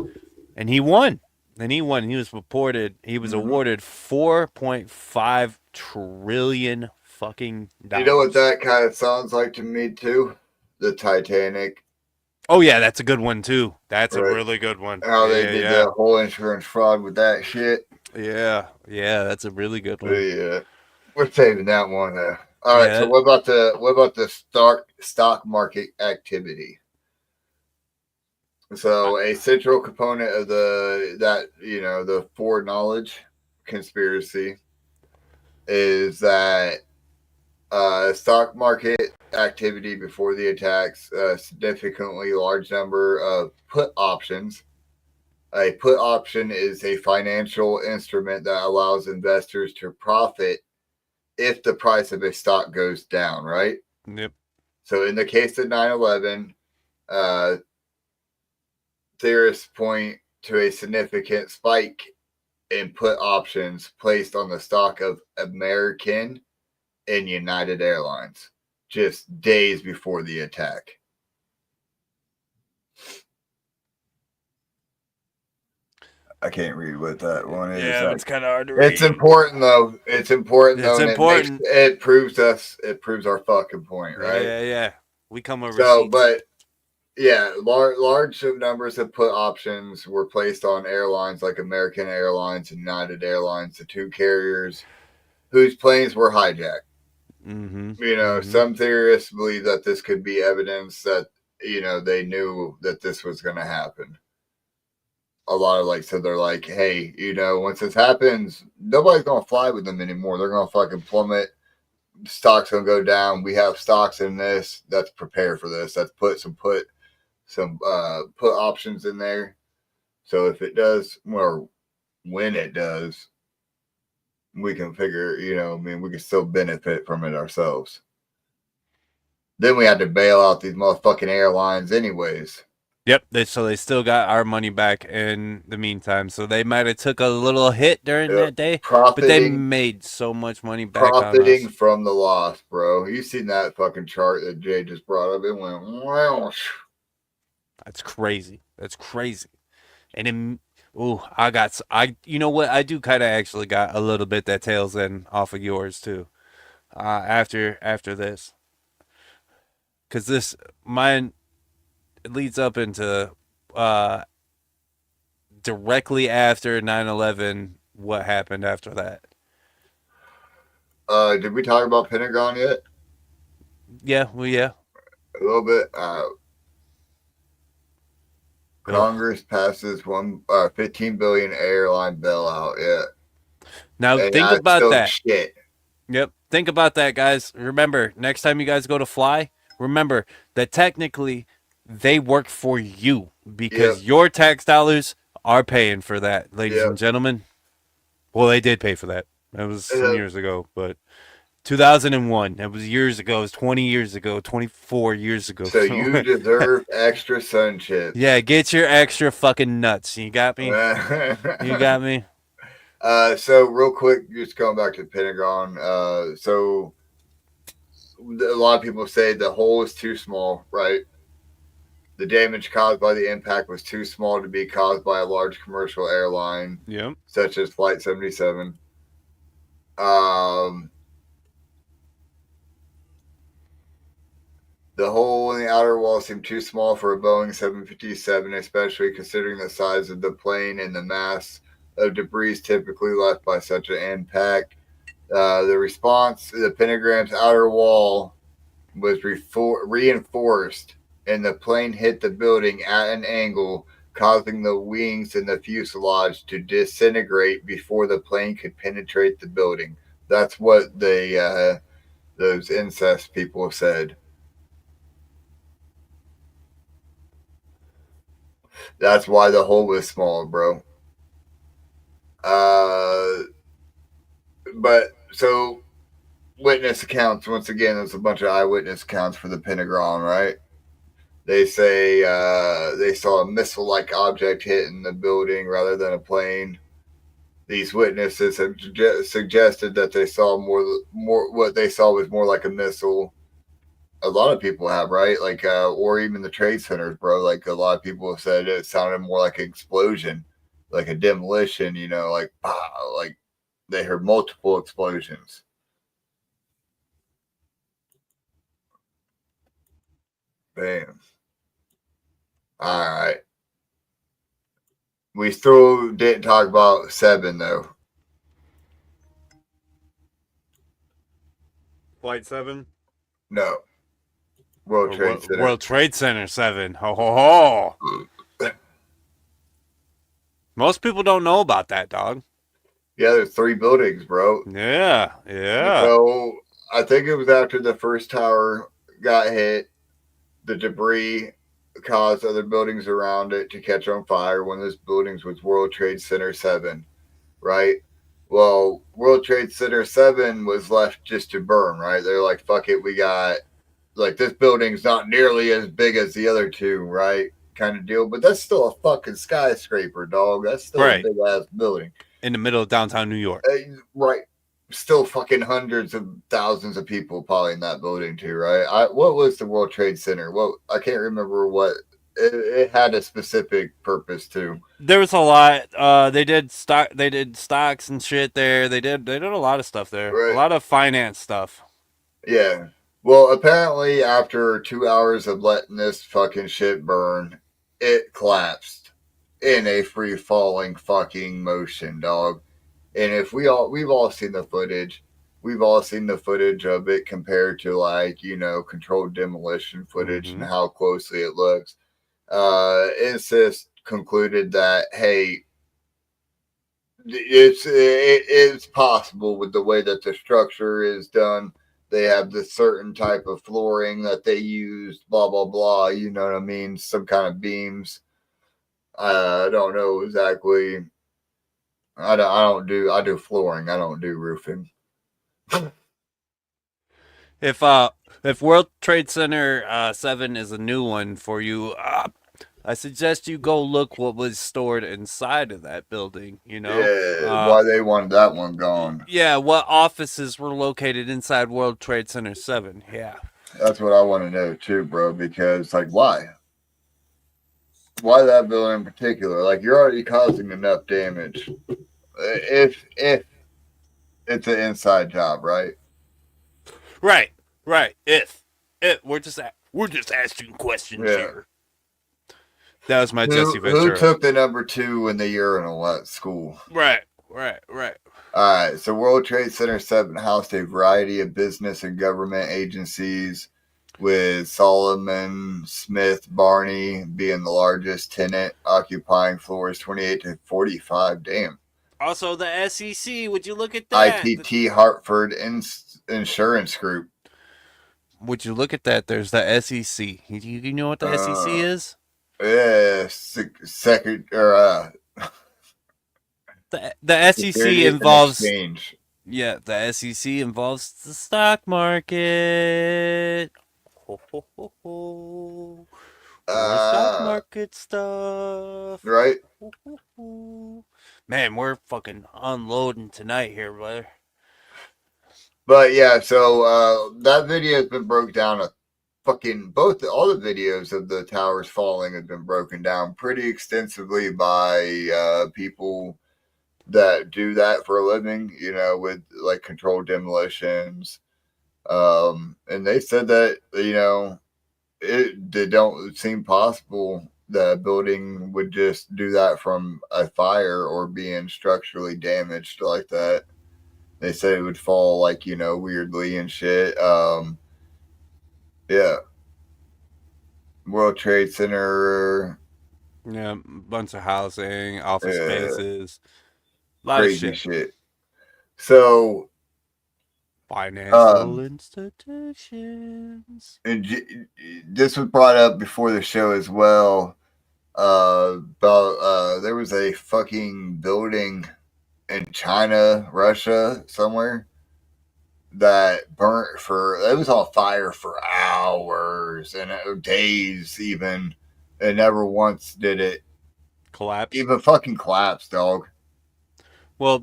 and he won. He was awarded $4.5 trillion fucking dollars. You know what that kind of sounds like to me too? The Titanic. Oh yeah, that's a good one too. That's a really good one. How they did the whole insurance fraud with that shit. Yeah, that's a really good one. Yeah, we're saving that one. All right. So what about the stock market activity? So a central component of the foreknowledge conspiracy is that stock market activity before the attacks, a significantly large number of put options. A put option is a financial instrument that allows investors to profit if the price of a stock goes down, right? Yep. So in the case of 9/11, theorists point to a significant spike in put options placed on the stock of American and United Airlines just days before the attack. I can't read what that one is. Yeah, it's kind of hard to read. It's important though. It's important though. Important. It proves our fucking point, right? Yeah. We come over. So, but yeah, large numbers of put options were placed on airlines like American Airlines and United Airlines, the 2 carriers whose planes were hijacked. Mm-hmm. Some theorists believe that this could be evidence that they knew that this was going to happen. A lot of so they're like, hey, once this happens, nobody's going to fly with them anymore. They're going to fucking plummet. Stock's going to go down. We have stocks in this. Let's prepare for this. Let's put some put options in there. So if it does, or when it does, we can figure, we can still benefit from it ourselves. Then we had to bail out these motherfucking airlines anyways. Yep. So they still got our money back in the meantime. So they might have took a little hit during that day, but they made so much money back. Profiting from the loss, bro. You seen that fucking chart that Jay just brought up? It went wow. That's crazy. And you know what? I do kind of actually got a little bit that tails in off of yours too. After this, because mine leads up into directly after 9/11. What happened after that? Did we talk about Pentagon yet? Yeah. A little bit. Congress passes $15 billion airline bailout. Yeah. Now think about that. Shit. Yep. Think about that, guys. Remember, next time you guys go to fly, remember that technically they work for you because your tax dollars are paying for that, ladies and gentlemen. Well, they did pay for that. That was some years ago, but 2001. That was years ago. It was 20 years ago, 24 years ago. So you deserve extra sun chips. Yeah, get your extra fucking nuts. You got me? You got me? So real quick, just going back to the Pentagon. So a lot of people say the hole is too small, right? The damage caused by the impact was too small to be caused by a large commercial airline, such as Flight 77. The hole in the outer wall seemed too small for a Boeing 757, especially considering the size of the plane and the mass of debris typically left by such an impact. The response, the pentagram's outer wall was reinforced, and the plane hit the building at an angle, causing the wings and the fuselage to disintegrate before the plane could penetrate the building. That's what those incest people said. That's why the hole was small, bro. But so witness accounts, once again, there's a bunch of eyewitness accounts for the Pentagon, right? They say they saw a missile-like object hitting the building rather than a plane. these witnesses have suggested that they saw more. What they saw was more like a missile. A lot of people have, right? Like, or even the trade centers, bro. Like, a lot of people have said it sounded more like an explosion, like a demolition. You know, like like they heard multiple explosions. Bam. All right. We still didn't talk about 7 though. Flight 7? No. World Trade Center. World Trade Center 7. Ho ho ho. Most people don't know about that, dog. Yeah, there's 3 buildings, bro. Yeah. So I think it was after the first tower got hit, the debris caused other buildings around it to catch on fire. One of those buildings was World Trade Center 7, right? Well, World Trade Center 7 was left just to burn, right? They're like, fuck it, we got, like, this building's not nearly as big as the other 2, right? Kind of deal. But that's still a fucking skyscraper, dog. That's still a big ass building. In the middle of downtown New York. Right. Still fucking hundreds of thousands of people probably in that building too, right? What was the World Trade Center? Well, I can't remember what it had a specific purpose too. There was a lot. They did stocks and shit there. They did a lot of stuff there. Right. A lot of finance stuff. Yeah. Well, apparently after 2 hours of letting this fucking shit burn, it collapsed in a free falling fucking motion, dog. And if we've all seen the footage. We've all seen the footage of it compared to, like, you know, controlled demolition footage and how closely it looks. It's just concluded that, hey, it's possible with the way that the structure is done. They have this certain type of flooring that they used, blah blah blah. You know what I mean? Some kind of beams. I don't know exactly. I do flooring. I don't do roofing. If World Trade Center 7 is a new one for you, I suggest you go look what was stored inside of that building. You know, why they wanted that one gone. Yeah, what offices were located inside World Trade Center 7? Yeah, that's what I want to know too, bro. Because, like, why that building in particular? Like, you're already causing enough damage. If it's an inside job, right? Right. If we're just asking questions here. That was my Jesse Ventura. Who took the number 2 in the urinal at school? Right. All right. So World Trade Center 7 housed a variety of business and government agencies, with Solomon Smith Barney being the largest tenant, occupying floors 28 to 45. Damn. Also, the SEC. Would you look at that? ITT Hartford Insurance Group. Would you look at that? There's the SEC. You know what the SEC is? Yeah, the SEC involves. Yeah, the SEC involves the stock market. More stock market stuff. Right. Man, we're fucking unloading tonight here, brother. But yeah, so that video has been broke down. All the videos of the towers falling have been broken down pretty extensively by people that do that for a living. You know, with like controlled demolitions. And they said that, you know, it don't seem possible that a building would just do that from a fire or being structurally damaged like that. They said it would fall, like, you know, weirdly and shit. Yeah. World Trade Center. Yeah, bunch of housing, office spaces. Lot Crazy of shit. So, financial institutions. And this was brought up before the show as well. About there was a fucking building in China, Russia, somewhere that it was on fire for hours and days even, and never once did it collapse. Even fucking collapse, dog. Well,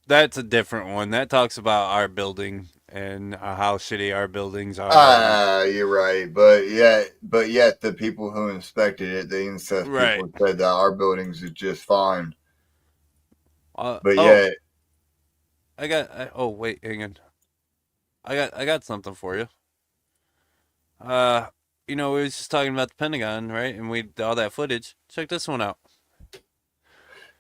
that's a different one. That talks about our building and how shitty our buildings are. You're right, but yet the people who inspected it, the incest Right. people, said that our buildings is just fine. But Oh, yet, oh wait, hang on. I got something for you. We was just talking about the Pentagon, right? And we all that footage. Check this one out.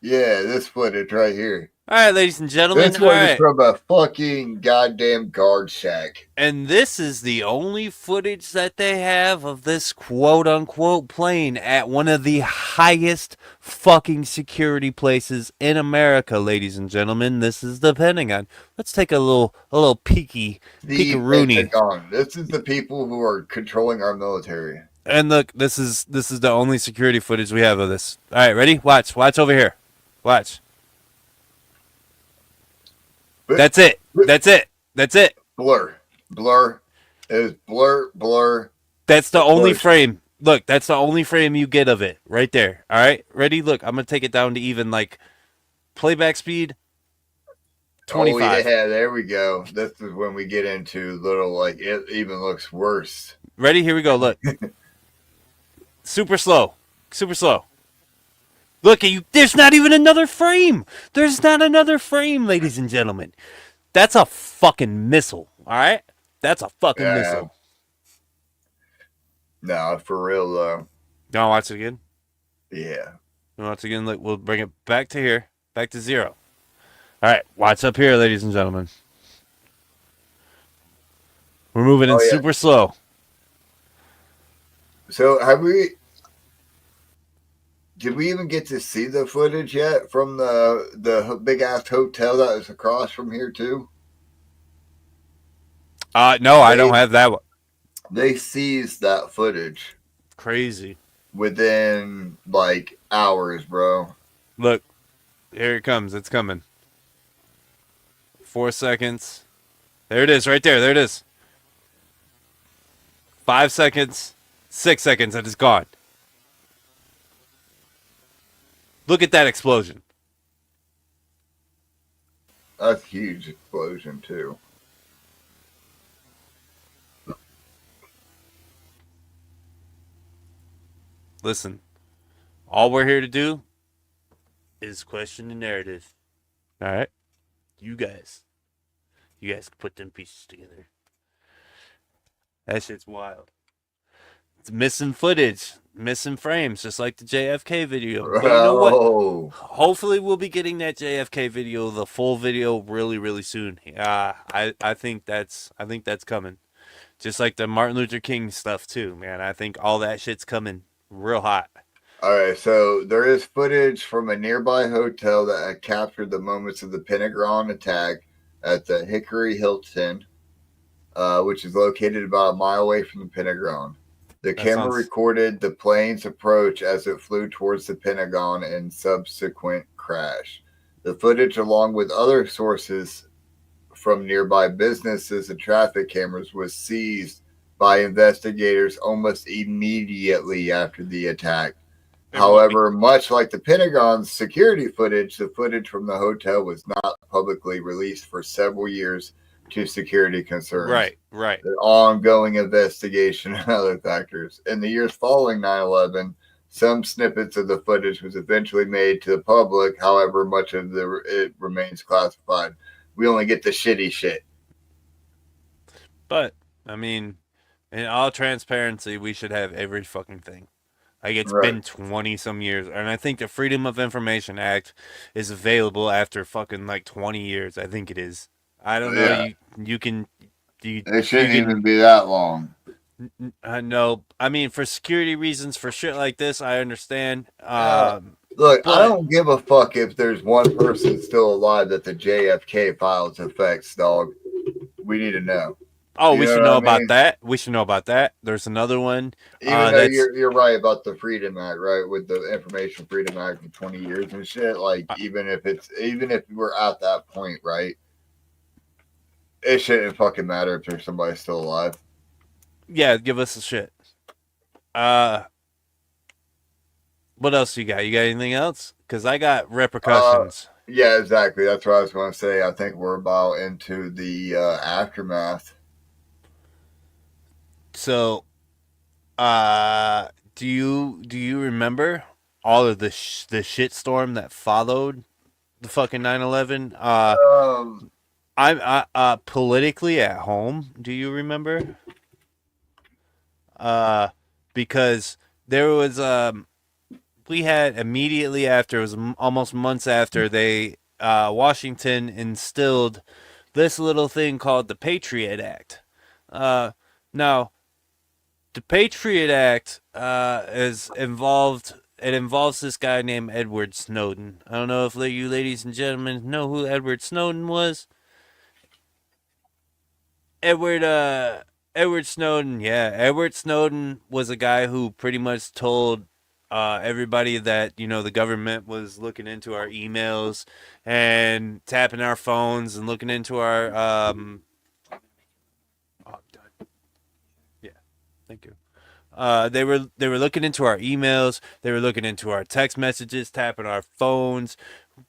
yeah, this footage right here. All right, ladies and gentlemen. This All one is right. from a fucking goddamn guard shack. And this is the only footage that they have of this quote unquote plane at one of the highest fucking security places in America, ladies and gentlemen. This is the Pentagon. Let's take a little peekaroonie. Pentagon. This is the people who are controlling our military. And look, this is the only security footage we have of this. All right, ready? Watch over here. Watch. That's it. Blur. It was blur. That's the only frame. Look, that's the only frame you get of it right there. All right, ready? Look, I'm gonna take it down to even like playback speed. 25. Oh yeah, there we go. This is when we get into little like it even looks worse. Ready? Here we go. Look, super slow. Look at you. There's not even another frame. There's not another frame, ladies and gentlemen. That's a fucking missile. All right, that's a fucking missile. No, for real though. You want to watch it again? Yeah. Once again, look, we'll bring it back to here, back to 0. All right, watch up here, ladies and gentlemen. We're moving in super slow. So did we even get to see the footage yet from the big ass hotel that was across from here too? No, I don't have that one. They seized that footage. Crazy. Within like hours, bro. Look, here it comes. It's coming. 4 seconds. There it is, right there. There it is. 5 seconds. 6 seconds, and it's gone. Look at that explosion. That's a huge explosion too. Listen, all we're here to do is question the narrative. All right? You guys can put them pieces together. That shit's wild. It's missing footage, missing frames, just like the JFK video. But you know what? Hopefully we'll be getting that JFK video, the full video, really, really soon. I think that's coming. Just like the Martin Luther King stuff too, man. I think all that shit's coming real hot. All right, so there is footage from a nearby hotel that had captured the moments of the Pentagon attack at the Hickory Hilton, which is located about a mile away from the Pentagon. The camera recorded the plane's approach as it flew towards the Pentagon and subsequent crash. The footage, along with other sources from nearby businesses and traffic cameras, was seized by investigators almost immediately after the attack. However, much like the Pentagon's security footage, the footage from the hotel was not publicly released for several years to security concerns. Right. The ongoing investigation and other factors. In the years following 9/11, some snippets of the footage was eventually made to the public. However, much of it remains classified. We only get the shitty shit. But, I mean, in all transparency, we should have every fucking thing. Like, it's been 20-some years. And I think the Freedom of Information Act is available after fucking, like, 20 years. I think it is. I don't know. You can... It shouldn't even be that long. No. I mean, for security reasons, for shit like this, I understand. Look, I don't give a fuck if there's one person still alive that the JFK files affects, dog. We need to know. Oh, we should know about that. We should know about that. There's another one. Even though you're right about the Freedom Act, right? With the Information Freedom Act for 20 years and shit. Like, even if we're at that point, right? It shouldn't fucking matter if there's somebody still alive. Yeah, give us a shit. What else you got? You got anything else? Because I got repercussions. Yeah, exactly. That's what I was going to say. I think we're about into the aftermath. So, do you remember all of the shit storm that followed the fucking 9/11? I'm politically at home. Do you remember? Because there was we had immediately after, it was almost months after, they Washington instilled this little thing called the Patriot Act. Now the Patriot Act is involved. It involves this guy named Edward Snowden. I don't know if you ladies and gentlemen know who Edward Snowden was. Edward Edward Snowden, yeah. Edward Snowden was a guy who pretty much told everybody that, the government was looking into our emails and tapping our phones and looking into our oh, I'm done. Yeah. Thank you. They were looking into our emails, they were looking into our text messages, tapping our phones.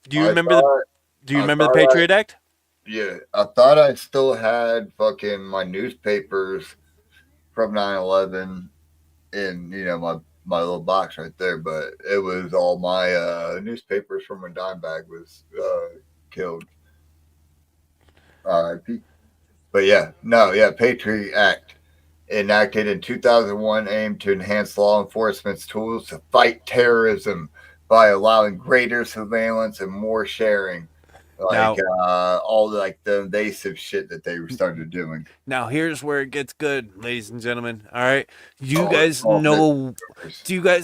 Do you remember the Patriot Act? Yeah, I thought I still had fucking my newspapers from 9/11 in my little box right there, but it was all my newspapers from when Dimebag was killed. R.I.P. But Patriot Act enacted in 2001 aimed to enhance law enforcement's tools to fight terrorism by allowing greater surveillance and more sharing. Like all the invasive shit that they started doing. Now here's where it gets good, ladies and gentlemen. All right, do you guys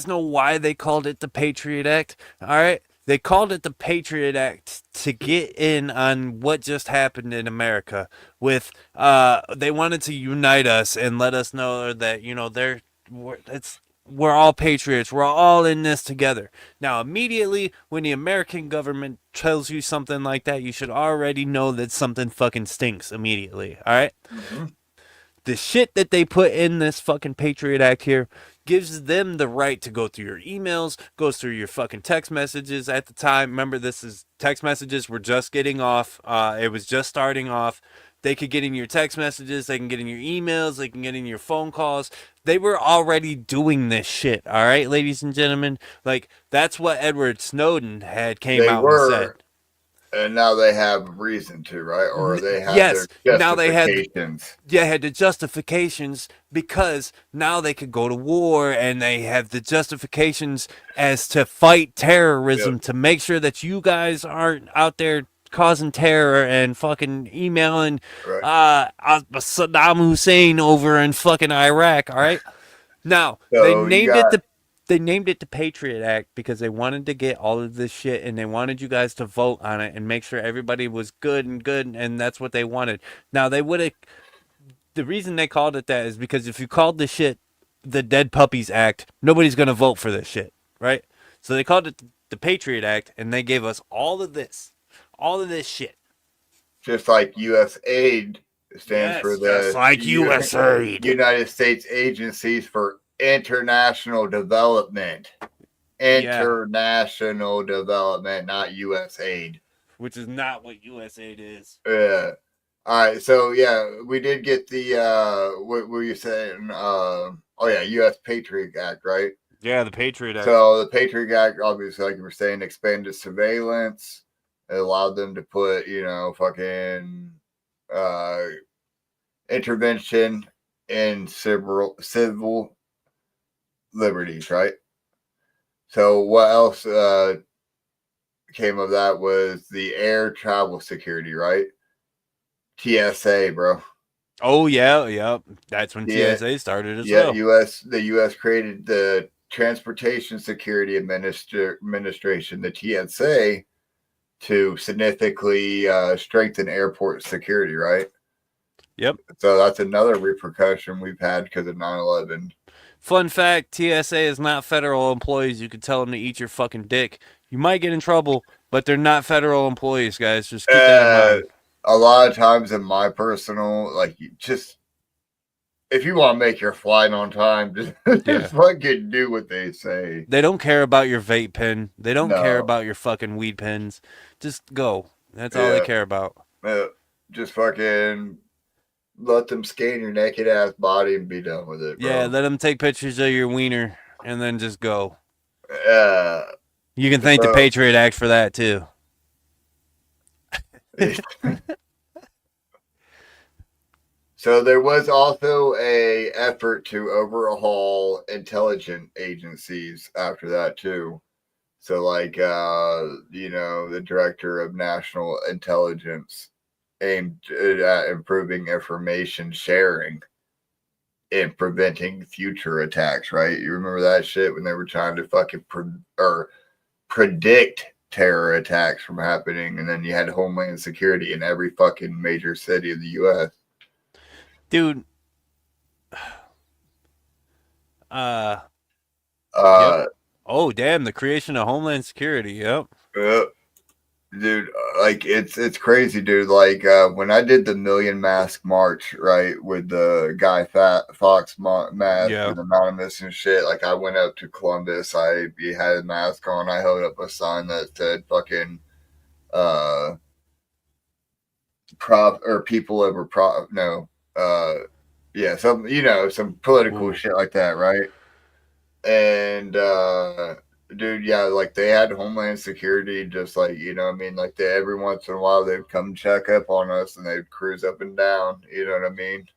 know why they called it the Patriot Act? All right, they called it the Patriot Act to get in on what just happened in America. With they wanted to unite us and let us know that we're all patriots. We're all in this together. Now, immediately when the American government tells you something like that, you should already know that something fucking stinks immediately. All right? Mm-hmm. The shit that they put in this fucking Patriot Act here gives them the right to go through your emails, goes through your fucking text messages at the time. Remember, text messages were just getting off. It was just starting off. They could get in your text messages. They can get in your emails. They can get in your phone calls. They were already doing this shit. All right, ladies and gentlemen. Like, that's what Edward Snowden came out and said. And now they have reason to, right? Or they have their justifications. Now they had the justifications because now they could go to war, and they have the justifications as to fight terrorism, to make sure that you guys aren't out there causing terror and fucking emailing Saddam Hussein over in fucking Iraq. All right. Now they named it the Patriot Act because they wanted to get all of this shit, and they wanted you guys to vote on it and make sure everybody was good, and that's what they wanted. Now the reason they called it that is because if you called this shit the Dead Puppies Act, nobody's gonna vote for this shit, right? So they called it the Patriot Act, and they gave us all of this shit. Just like U.S. aid stands for U.S. aid. United States Agencies for International Development. International Development, not U.S. aid. Which is not what U.S. aid is. Yeah. All right. So, we did get the, what were you saying? U.S. Patriot Act, right? Yeah, the Patriot Act. So, the Patriot Act, obviously, like you were saying, expanded surveillance. It allowed them to put, fucking intervention in civil liberties, right? So what else came of that was the air travel security, right? TSA, bro. Oh yeah. That's when TSA started as well. The U.S. created the Transportation Security Administration, the TSA, to significantly strengthen airport security, right? Yep. So that's another repercussion we've had because of 9/11. Fun fact, TSA is not federal employees. You could tell them to eat your fucking dick. You might get in trouble, but they're not federal employees, guys. Just keep that in mind. A lot of times in my personal, if you want to make your flight on time, just fucking do what they say. They don't care about your vape pen. They don't care No. about your fucking weed pens. Just go. That's all they care about. Just fucking let them scan your naked ass body and be done with it, bro. Yeah, let them take pictures of your wiener and then just go. You can thank the Patriot Act for that too. So there was also a effort to overhaul intelligence agencies after that too. So like the director of national intelligence aimed at improving information sharing and preventing future attacks, right? You remember that shit when they were trying to fucking predict terror attacks from happening, and then you had Homeland Security in every fucking major city of the U.S. Dude. Yep. Oh, damn, the creation of Homeland Security, yep. Dude, like, it's crazy, dude. Like, when I did the Million Mask March, right, with the Guy Fawkes mask and Anonymous and shit, like, I went up to Columbus, he had a mask on, I held up a sign that said fucking, people over some political shit like that, right? And dude, yeah, like they had Homeland Security, just like, like every once in a while they'd come check up on us and they'd cruise up and down, you know what I mean?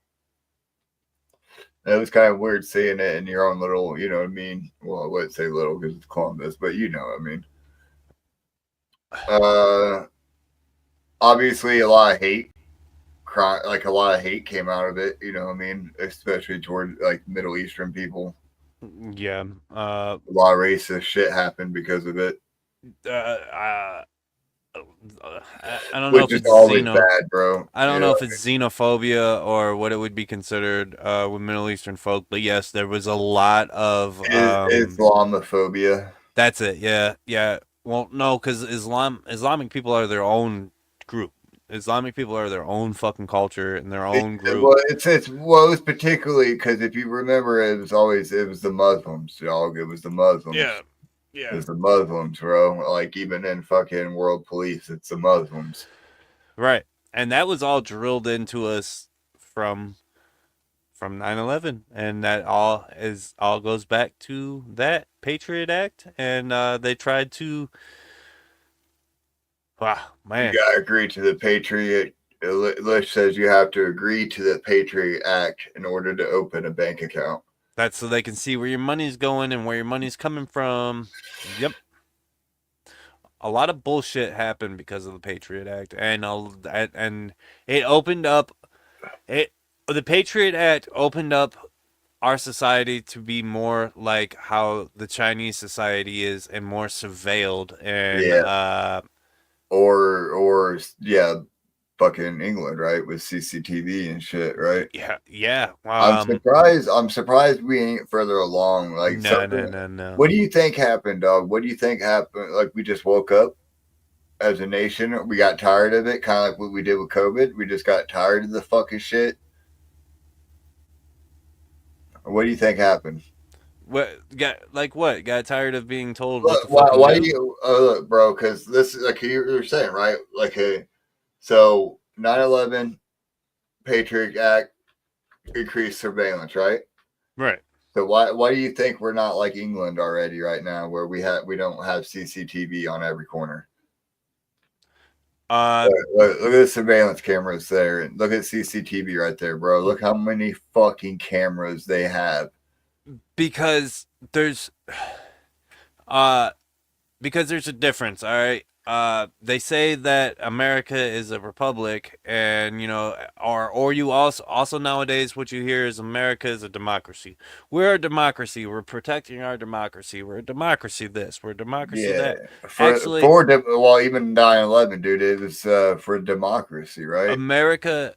And it was kind of weird seeing it in your own little, you know what I mean? Well, I wouldn't say little because it's Columbus, but you know what I mean. Obviously a lot of hate. Like a lot of hate came out of it, you know what I mean? Especially toward like Middle Eastern people. Yeah. A lot of racist shit happened because of it. I don't know if it's always bad, bro. I don't know if it's xenophobia or what it would be considered with Middle Eastern folk, but yes, there was a lot of Islamophobia. That's it. Yeah, yeah. Well, no, because Islamic people are their own group. Islamic people are their own fucking culture and their own group. Well, it's particularly because if you remember, it was the Muslims, dog. It was the Muslims. Yeah. It's the Muslims, bro. Like even in fucking world police, it's the Muslims. Right, and that was all drilled into us from 9/11, and that all goes back to that Patriot Act, and they tried to. Wow, man. You gotta agree to the Patriot. List says you have to agree to the Patriot Act in order to open a bank account. That's so they can see where your money's going and where your money's coming from. Yep. A lot of bullshit happened because of the Patriot Act, and it opened up. The Patriot Act opened up our society to be more like how the Chinese society is, and more surveilled, and fucking England, right, with CCTV and shit, right? Yeah. I'm surprised we ain't further along. Like, no. What do you think happened, dog? What do you think happened? Like, we just woke up as a nation. We got tired of it, kind of like what we did with COVID. We just got tired of the fucking shit. What do you think happened? What? Got tired of being told what to fucking why do you look, bro? Because this is like you were saying, right? Like, so 9/11 Patriot Act increased surveillance, right? Right. So why do you think we're not like England already right now, where we don't have CCTV on every corner? Look at the surveillance cameras there. Look at CCTV right there, bro. Look how many fucking cameras they have. Because there's a difference, all right? They say that America is a republic, and or you also nowadays what you hear is America is a democracy. We're a democracy. We're protecting our democracy. We're a democracy. This. We're a democracy. That. Even 9/11, dude, it was for democracy, right? America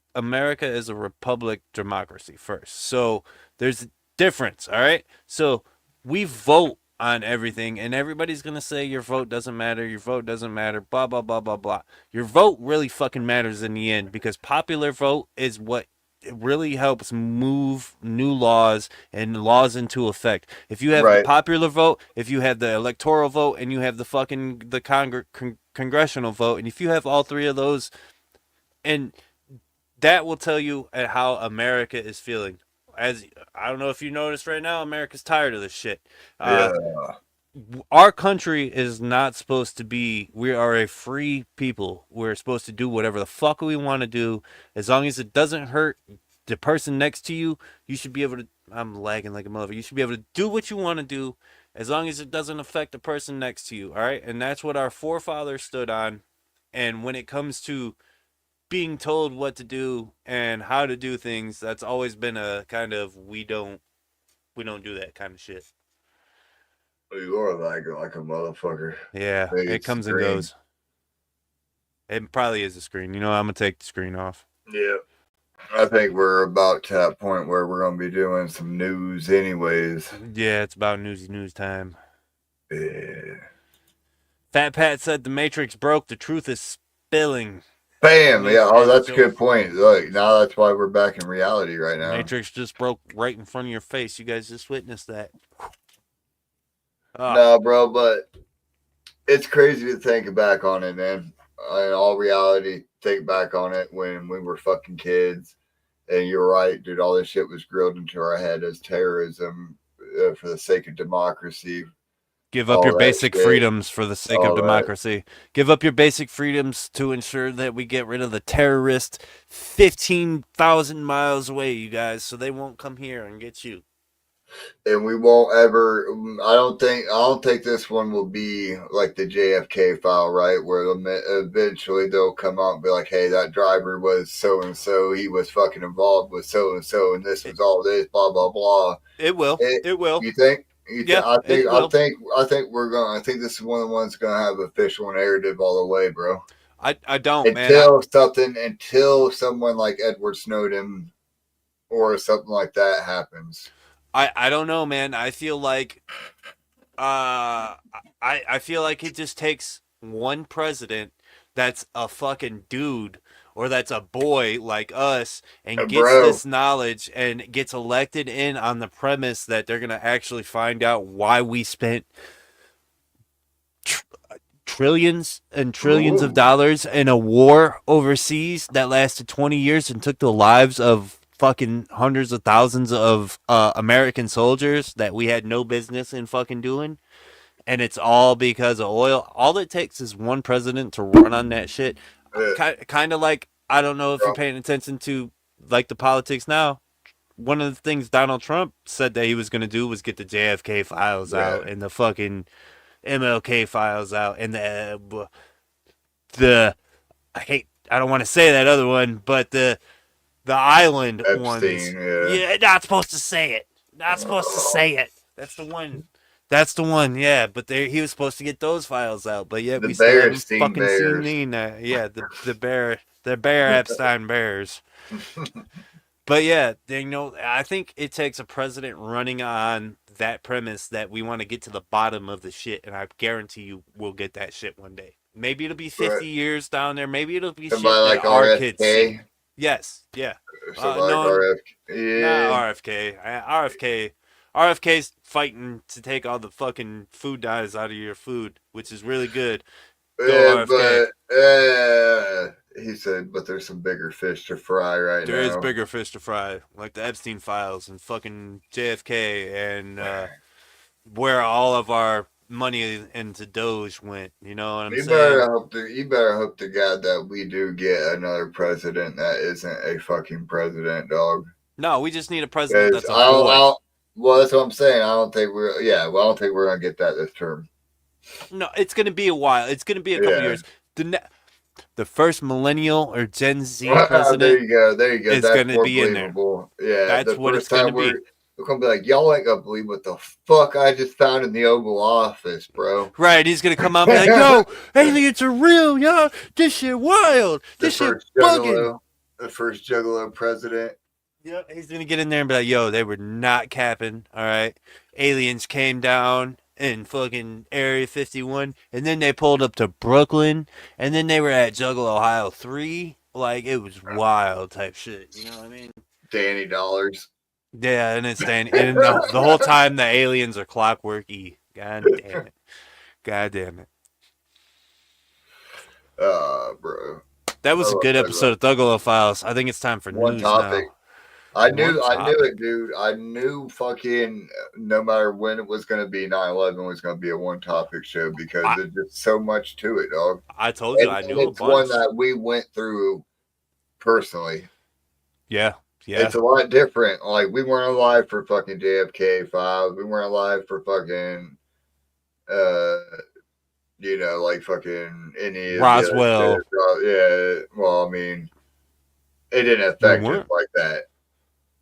is a republic democracy first. So there's a difference, all right? So we vote on everything, and everybody's gonna say your vote doesn't matter, blah blah blah blah blah. Your vote really fucking matters in the end, because popular vote is what really helps move new laws and laws into effect. If you have the Right. popular vote, if you have the electoral vote, and you have the congressional vote, and if you have all three of those, and that will tell you how America is feeling. As I don't know if you noticed right now, America's tired of this shit. Yeah. Our country is not supposed to be. We are a free people. We're supposed to do whatever the fuck we want to do, as long as it doesn't hurt the person next to you. You should be able to. I'm lagging like a mother. You should be able to do what you want to do, as long as it doesn't affect the person next to you. All right, and that's what our forefathers stood on. And when it comes to being told what to do and how to do things, that's always been a kind of we don't do that kind of shit. You are like a motherfucker. Yeah, it comes and goes. It probably is a screen. You know, I'm gonna take the screen off. Yeah. I think we're about to that point where we're gonna be doing some news anyways. Yeah, it's about news time. Yeah. Fat Pat said the Matrix broke, the truth is spilling. Bam! Yeah, oh, that's a good point. Look, now that's why we're back in reality right now. Matrix just broke right in front of your face. You guys just witnessed that. No, bro, but it's crazy to think back on it, man. In all reality, think back on it when we were fucking kids. And you're right, dude, all this shit was grilled into our head as terrorism for the sake of democracy. Give up your basic freedoms for the sake of democracy. Give up your basic freedoms to ensure that we get rid of the terrorist 15,000 miles away, you guys, so they won't come here and get you. And we won't ever. I don't think this one will be like the JFK file, right? Where eventually they'll come out and be like, "Hey, that driver was so and so. He was fucking involved with so and so, and this was all this, blah blah blah." It will. It will. You think? Yeah. I think we're going. I think this is one of the ones going to have official narrative all the way, bro. I don't, until someone like Edward Snowden or something like that happens. I don't know, man. I feel like I feel like it just takes one president that's a fucking dude or that's a boy like us and gets this knowledge and gets elected in on the premise that they're going to actually find out why we spent trillions and trillions of dollars in a war overseas that lasted 20 years and took the lives of fucking hundreds of thousands of American soldiers that we had no business in fucking doing, and it's all because of oil. All it takes is one president to run on that shit. Kind of like, I don't know if you're paying attention to like the politics now. One of the things Donald Trump said that he was going to do was get the JFK files out and the fucking MLK files out and the I don't want to say that other one, but the island Epstein, ones. Yeah, not supposed to say it. Not supposed to say it. That's the one. That's the one. Yeah, but he was supposed to get those files out. But yeah, we still haven't fucking seen that. Yeah, the bear Epstein bears. But yeah, I think it takes a president running on that premise that we want to get to the bottom of the shit, and I guarantee you we'll get that shit one day. Maybe it'll be 50 years down there. Maybe it'll be somebody shit like that our RFK. kids see. Yes, yeah. Not RFK. RFK's fighting to take all the fucking food dyes out of your food, which is really good. Go RFK. But he said, but there's some bigger fish to fry right now. There is bigger fish to fry, like the Epstein files and fucking JFK and where all of our money into Doge went. You know what I'm saying? You better hope to God that we do get another president that isn't a fucking president, dog. No, we just need a president that's a boy. Well, that's what I'm saying. I don't think we're gonna get that this term. No, it's gonna be a while. It's gonna be a couple years. The first millennial or Gen Z president. There you go. Is going to be in there. Yeah, that's what it's going to be. We're going to be like, y'all ain't going to believe what the fuck I just found in the Oval Office, bro. Right, he's going to come out and be like, yo, aliens are real, yo. This shit wild. This shit bugging. The first Juggalo president. Yep, he's going to get in there and be like, yo, they were not capping, all right? Aliens came down in fucking Area 51, and then they pulled up to Brooklyn, and then they were at Juggalo Ohio 3. Like, it was wild type shit, you know what I mean? Danny Dollars. Yeah, and it's Danny. And the whole time the aliens are Clockwork E. God damn it. God damn it. Bro. That was a good episode of Thuggalo Files. I think it's time for one news topic. now. I knew it, dude. I knew fucking no matter when it was going to be, 9/11 was going to be a one topic show because there's just so much to it, dog. I told you I knew a bunch. It's one that we went through personally. Yeah. It's a lot different. Like, we weren't alive for fucking JFK 5. We weren't alive for fucking, like fucking any Roswell. Yeah. Well, I mean, it didn't affect us like that.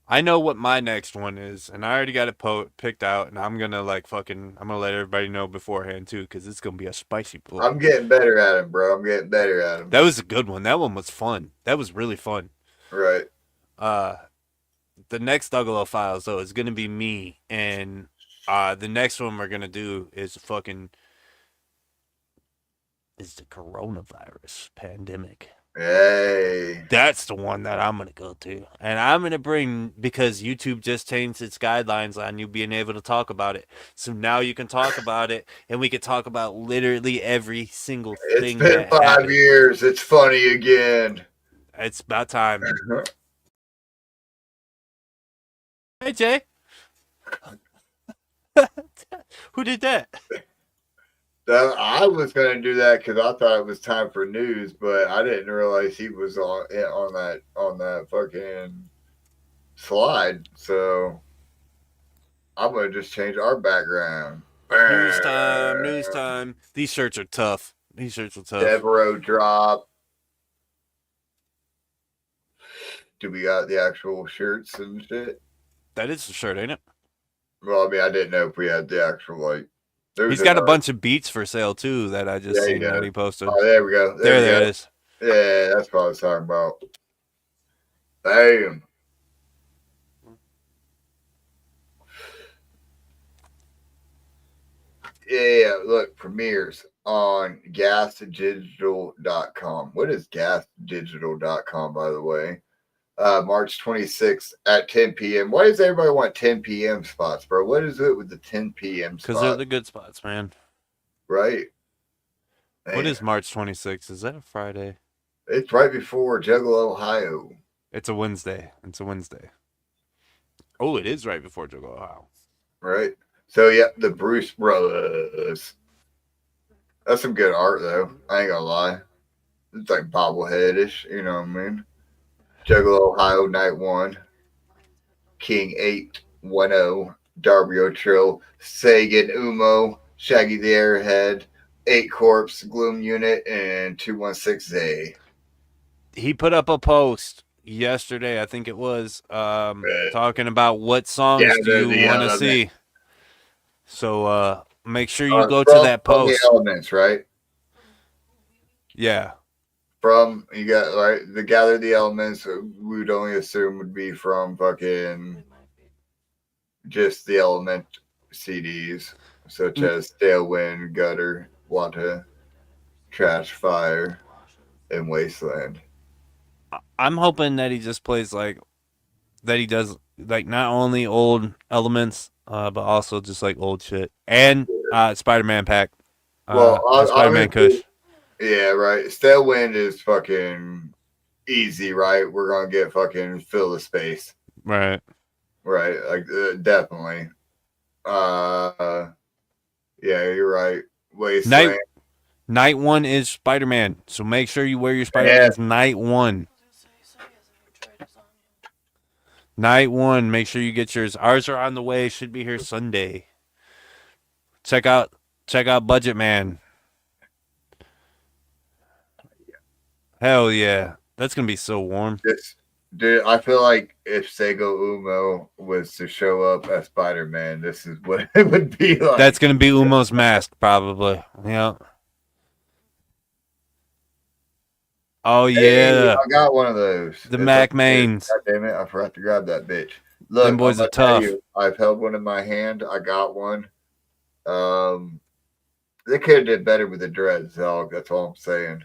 I know what my next one is, and I already got it picked out, and I'm gonna I'm gonna let everybody know beforehand too, because it's gonna be a spicy pull. I'm getting better at him, bro. I'm getting better at him. That was a good one. That one was fun. That was really fun. Right. The next Thuggalo Files though is gonna be me, and the next one we're gonna do is the coronavirus pandemic. Hey. That's the one that I'm going to go to. And I'm going to bring, because YouTube just changed its guidelines on you being able to talk about it. So now you can talk about it, and we can talk about literally every single thing. It's been 5 years. It's funny again. It's about time. Hey, Jay. Who did that? I was going to do that because I thought it was time for news, but I didn't realize he was on that fucking slide. So I'm going to just change our background. News time. These shirts are tough. Devereaux drop. Do we got the actual shirts and shit? That is the shirt, ain't it? Well, I mean, I didn't know if we had the actual, He's got a bunch of beats for sale too that I just seen that he posted. Oh, there we go. There it is. Yeah, that's what I was talking about. Damn. Yeah, look, premieres on gasdigital.com. What is gasdigital.com, by the way? March 26th at 10 p.m. Why does everybody want 10 p.m. spots, bro? What is it with the 10 p.m. spots? Because they're the good spots, man. Right. Man. What is March 26th? Is that a Friday? It's right before Juggalo, Ohio. It's a Wednesday. Oh, it is right before Juggalo, Ohio. Right. So, yeah, the Bruce Brothers. That's some good art, though. I ain't gonna lie. It's like bobblehead-ish, you know what I mean? Juggalo, Ohio, Night 1. King 810. Darby Trill. Sagan, Umo. Shaggy the Airhead. 8 Corpse, Gloom Unit, and 216A. He put up a post yesterday, I think it was, talking about what songs do you want to see. So make sure you go to that post. The Elements, right? Yeah. You got right. The Gather the Elements. We would only assume would be from fucking just the Element CDs, such as Stale Wind, Gutter, Wanta, Trash Fire, and Wasteland. I'm hoping that he just plays that he does not only old Elements, but also just old shit and Spider-Man pack. Spider-Man Kush. Yeah, right. Stale Wind is fucking easy, right? We're gonna get fucking Fill the Space. Right. Right. Definitely. Yeah, you're right. Wasteland. Night 1 is Spider-Man, so make sure you wear your Spider-Man's Night 1. Night 1, make sure you get yours. Ours are on the way. Should be here Sunday. Check out Budget Man. Hell yeah. That's going to be so warm. Dude, I feel like if Sego Umo was to show up as Spider-Man, this is what it would be like. That's going to be Umo's mask, probably. Yeah. Oh, yeah. I got one of those. The Mac Mains. God damn it, I forgot to grab that bitch. Look, them boys are tough. I've held one in my hand. I got one. They could have did better with the dreads, dog. That's all I'm saying.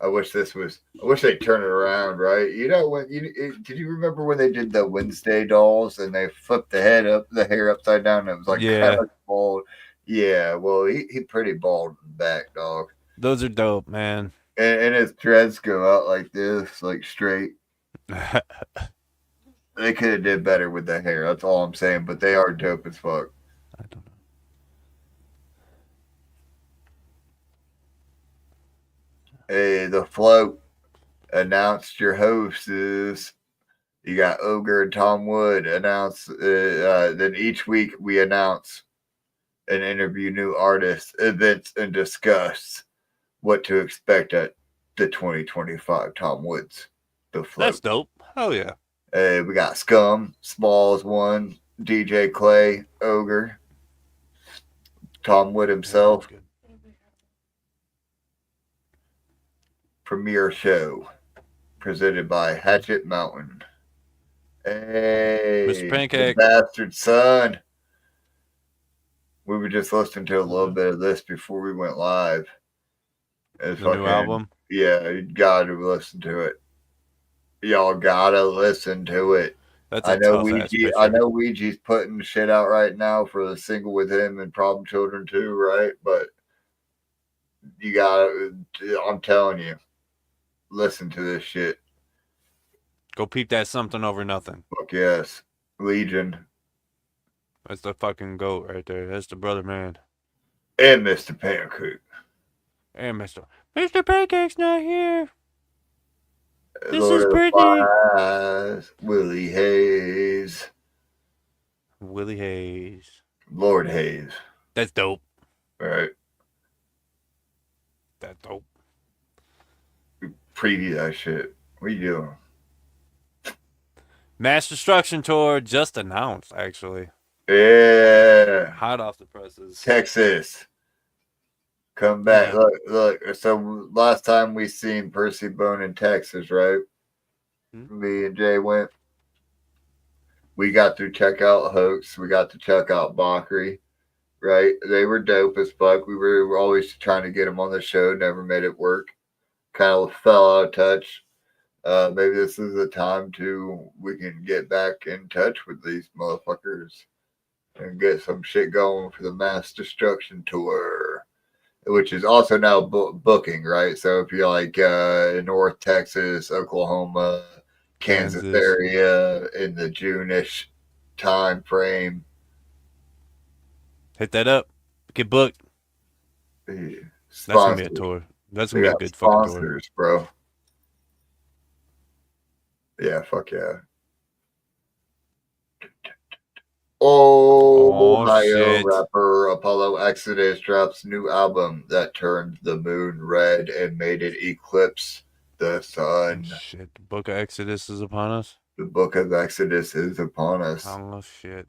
I wish they'd turn it around, right? You know when did you remember when they did the Wednesday dolls and they flipped the hair upside down and it was like kind Yeah. of bald. Yeah, well he pretty bald in the back, dog. Those are dope, man. And his dreads go out like this, like straight. They could have did better with the hair. That's all I'm saying. But they are dope as fuck. I don't know. Hey, the float announced your hosts is you got Ogre and Tom Wood announced. Then each week we announce and interview new artists, events, and discuss what to expect at the 2025 Tom Woods. The float. That's dope. Oh yeah. We got Scum, Smalls one, DJ Clay, Ogre, Tom Wood himself. Yeah, Premiere show presented by Hatchet Mountain. Hey, Mr. Pancake. Bastard son. We were just listening to a little bit of this before we went live. It's the new album? Yeah, you gotta listen to it. Y'all gotta listen to it. That's a tough ass picture. I know Ouija's putting shit out right now for the single with him and Problem Children too, right? But you gotta, I'm telling you, listen to this shit. Go peep that Something Over Nothing. Fuck yes. Legion. That's the fucking goat right there. That's the brother man. And Mr. Pancake. And Mr. Pancake's not here. This Lord is of Brittany. Flies, Willie Hayes. Willie Hayes. Lord Hayes. That's dope. All right. That's dope. Preview that shit. What are you doing? Mass Destruction Tour just announced, actually. Yeah. Hot off the presses. Texas. Come back. Yeah. Look. So last time we seen Percy Bone in Texas, right? Me and Jay went. We got to check out Hoax. We got to check out Bakri, right? They were dope as fuck. We were always trying to get them on the show. Never made it work. Kind of fell out of touch. Maybe this is the time we can get back in touch with these motherfuckers and get some shit going for the Mass Destruction Tour, which is also now booking, right? So if you're like in North Texas, Oklahoma, Kansas area in the June-ish time frame, hit that up. Get booked. That's gonna be a tour. That's gonna be a good fucking tour, bro. Yeah, fuck yeah. Ohio shit. rapper Apollo Exodus drops new album that turned the moon red and made it eclipse the sun. Shit, the Book of Exodus is upon us. The Book of Exodus is upon us. Oh shit.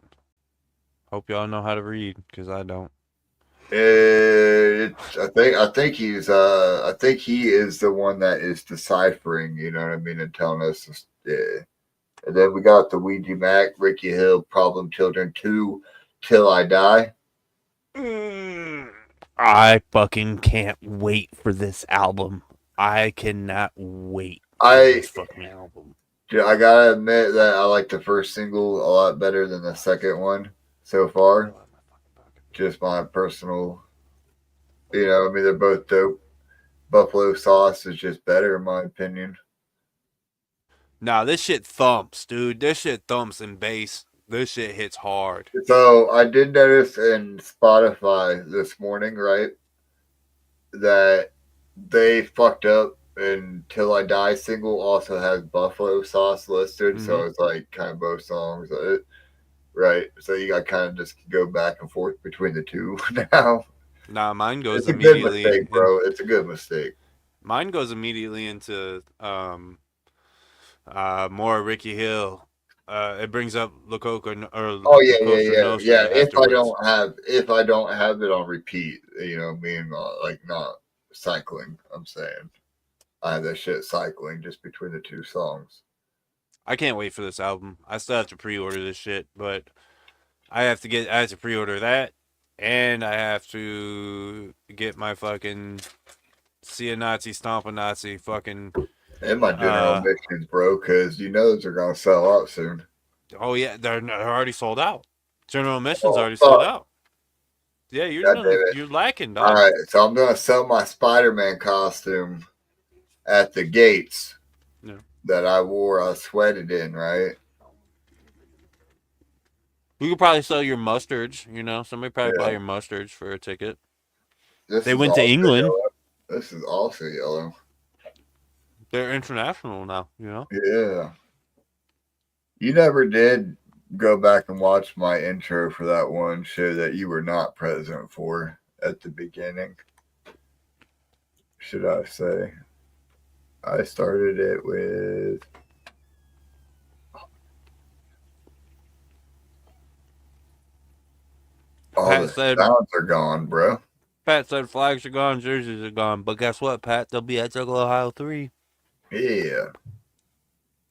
Hope y'all know how to read, because I don't. I think he is the one that is deciphering, you know what I mean, and telling us. Yeah. And then we got the Ouija Mac, Ricky Hill, Problem Children 2, Till I Die. I fucking can't wait for this album. I cannot wait for this fucking album. I gotta admit that I like the first single a lot better than the second one so far. Just my personal, you know, I mean, they're both dope. Buffalo Sauce is just better, in my opinion. Nah, this shit thumps, dude. This shit thumps in bass. This shit hits hard. So I did notice in Spotify this morning, right, that they fucked up, and Till I Die single also has Buffalo Sauce listed. Mm-hmm. So it's like kind of both songs, right? So you got kind of just go back and forth between the two now. Nah, mine goes it's a immediately. Good mistake, bro. It's a good mistake. Mine goes immediately into more Ricky Hill. It brings up Lococo or yeah. If I don't have it on repeat, you know, meaning like not cycling. I'm saying I have that shit cycling just between the two songs. I can't wait for this album. I still have to pre-order this shit, but I have to pre-order that, and I have to get my fucking See a Nazi, stomp a Nazi, fucking. And my general missions, bro, because you know they're gonna sell out soon. Oh yeah, they're already sold out. General missions already sold out. Yeah, you're lacking, dog. All right, so I'm gonna sell my Spider-Man costume at the gates that I wore. I sweated in, right? You could probably sell your mustards. You know, somebody probably buy your mustards for a ticket. They went to England. Yellow. This is also yellow. They're international now. You know. Yeah. You never did go back and watch my intro for that one show that you were not present for at the beginning. Should I say? I started it with. All the sounds are gone, bro. Pat said flags are gone, jerseys are gone. But guess what, Pat? They'll be at Thuggalo, Ohio 3. Yeah.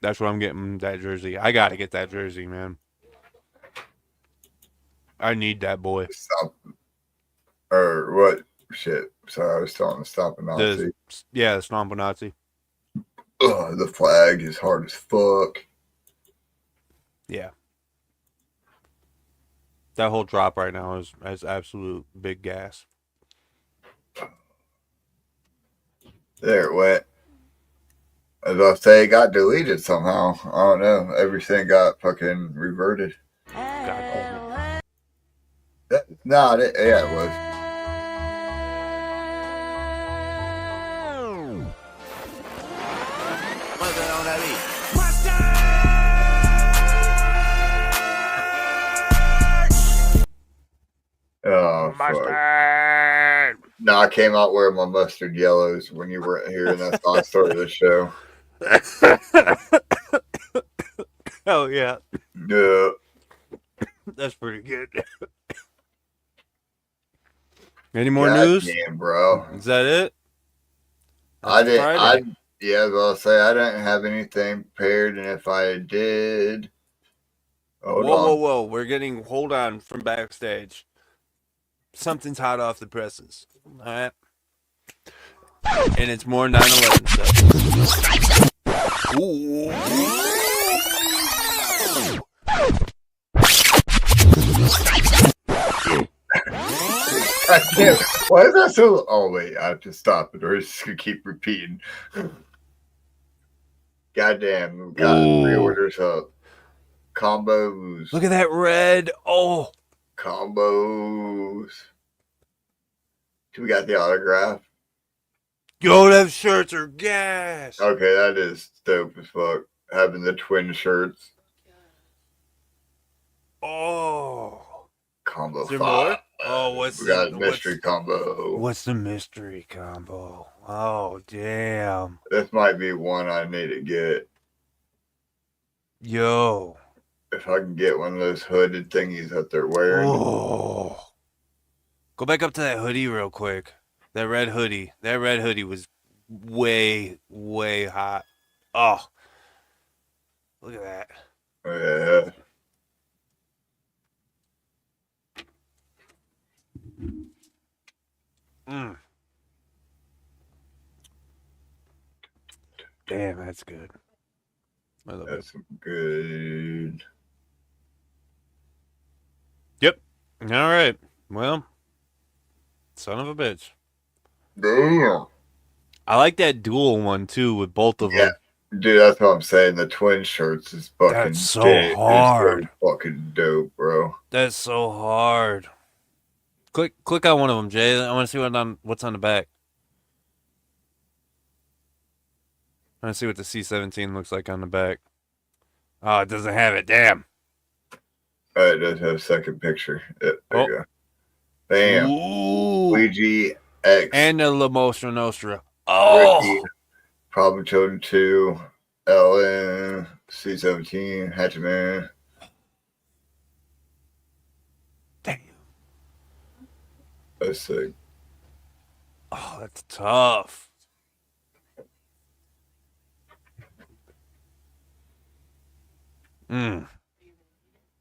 That's where I'm getting that jersey. I got to get that jersey, man. I need that boy. Stop. Or what? Shit. Sorry, I was telling to stop a Nazi. The stomp a Nazi. Ugh, the flag is hard as fuck. Yeah. That whole drop right now is absolute big gas. There it went. As I say, it got deleted somehow. I don't know. Everything got fucking reverted. Yeah, it was. Oh, mustard! No, I came out wearing my mustard yellows when you weren't here, and that's how I started the show. Oh, yeah. Yeah. That's pretty good. Any more news? Damn, bro. Is that it? I didn't. I'll say I didn't have anything prepared, and if I did. Whoa. Hold on from backstage. Something's hot off the presses. All right. And it's more 9/11 stuff. Ooh. I can't. Why is that so? Oh, wait. I have to stop it, or it's just going to keep repeating. Goddamn. We've got pre-orders up. Combos. Look at that red. Oh. Combos. We got the autograph. Yo, them shirts are gas. Okay, that is dope as fuck. Having the twin shirts. Oh. Combo 5. More? Oh, we got mystery combo. What's the mystery combo? Oh, damn. This might be one I need to get. Yo. If I can get one of those hooded thingies that they're wearing. Oh. Go back up to that hoodie real quick. That red hoodie. That red hoodie was way, way hot. Oh. Look at that. Yeah. Damn, that's good. That's good. Yep. All right. Well, son of a bitch. Damn. I like that dual one too with both of them. Dude, that's what I'm saying. The twin shirts is fucking That's so hard. It's so fucking dope, bro. That's so hard. Click on one of them, Jay. I want to see what's on the back. I want to see what the C-17 looks like on the back. Oh, it doesn't have it. Damn. It does have a second picture. There you go. Bam. Ooh. Luigi X. And the La Mostra Nostra. Oh. Ricky, Problem Children 2. LN. C-17. Hatchman. Damn. That's sick. Oh, that's tough.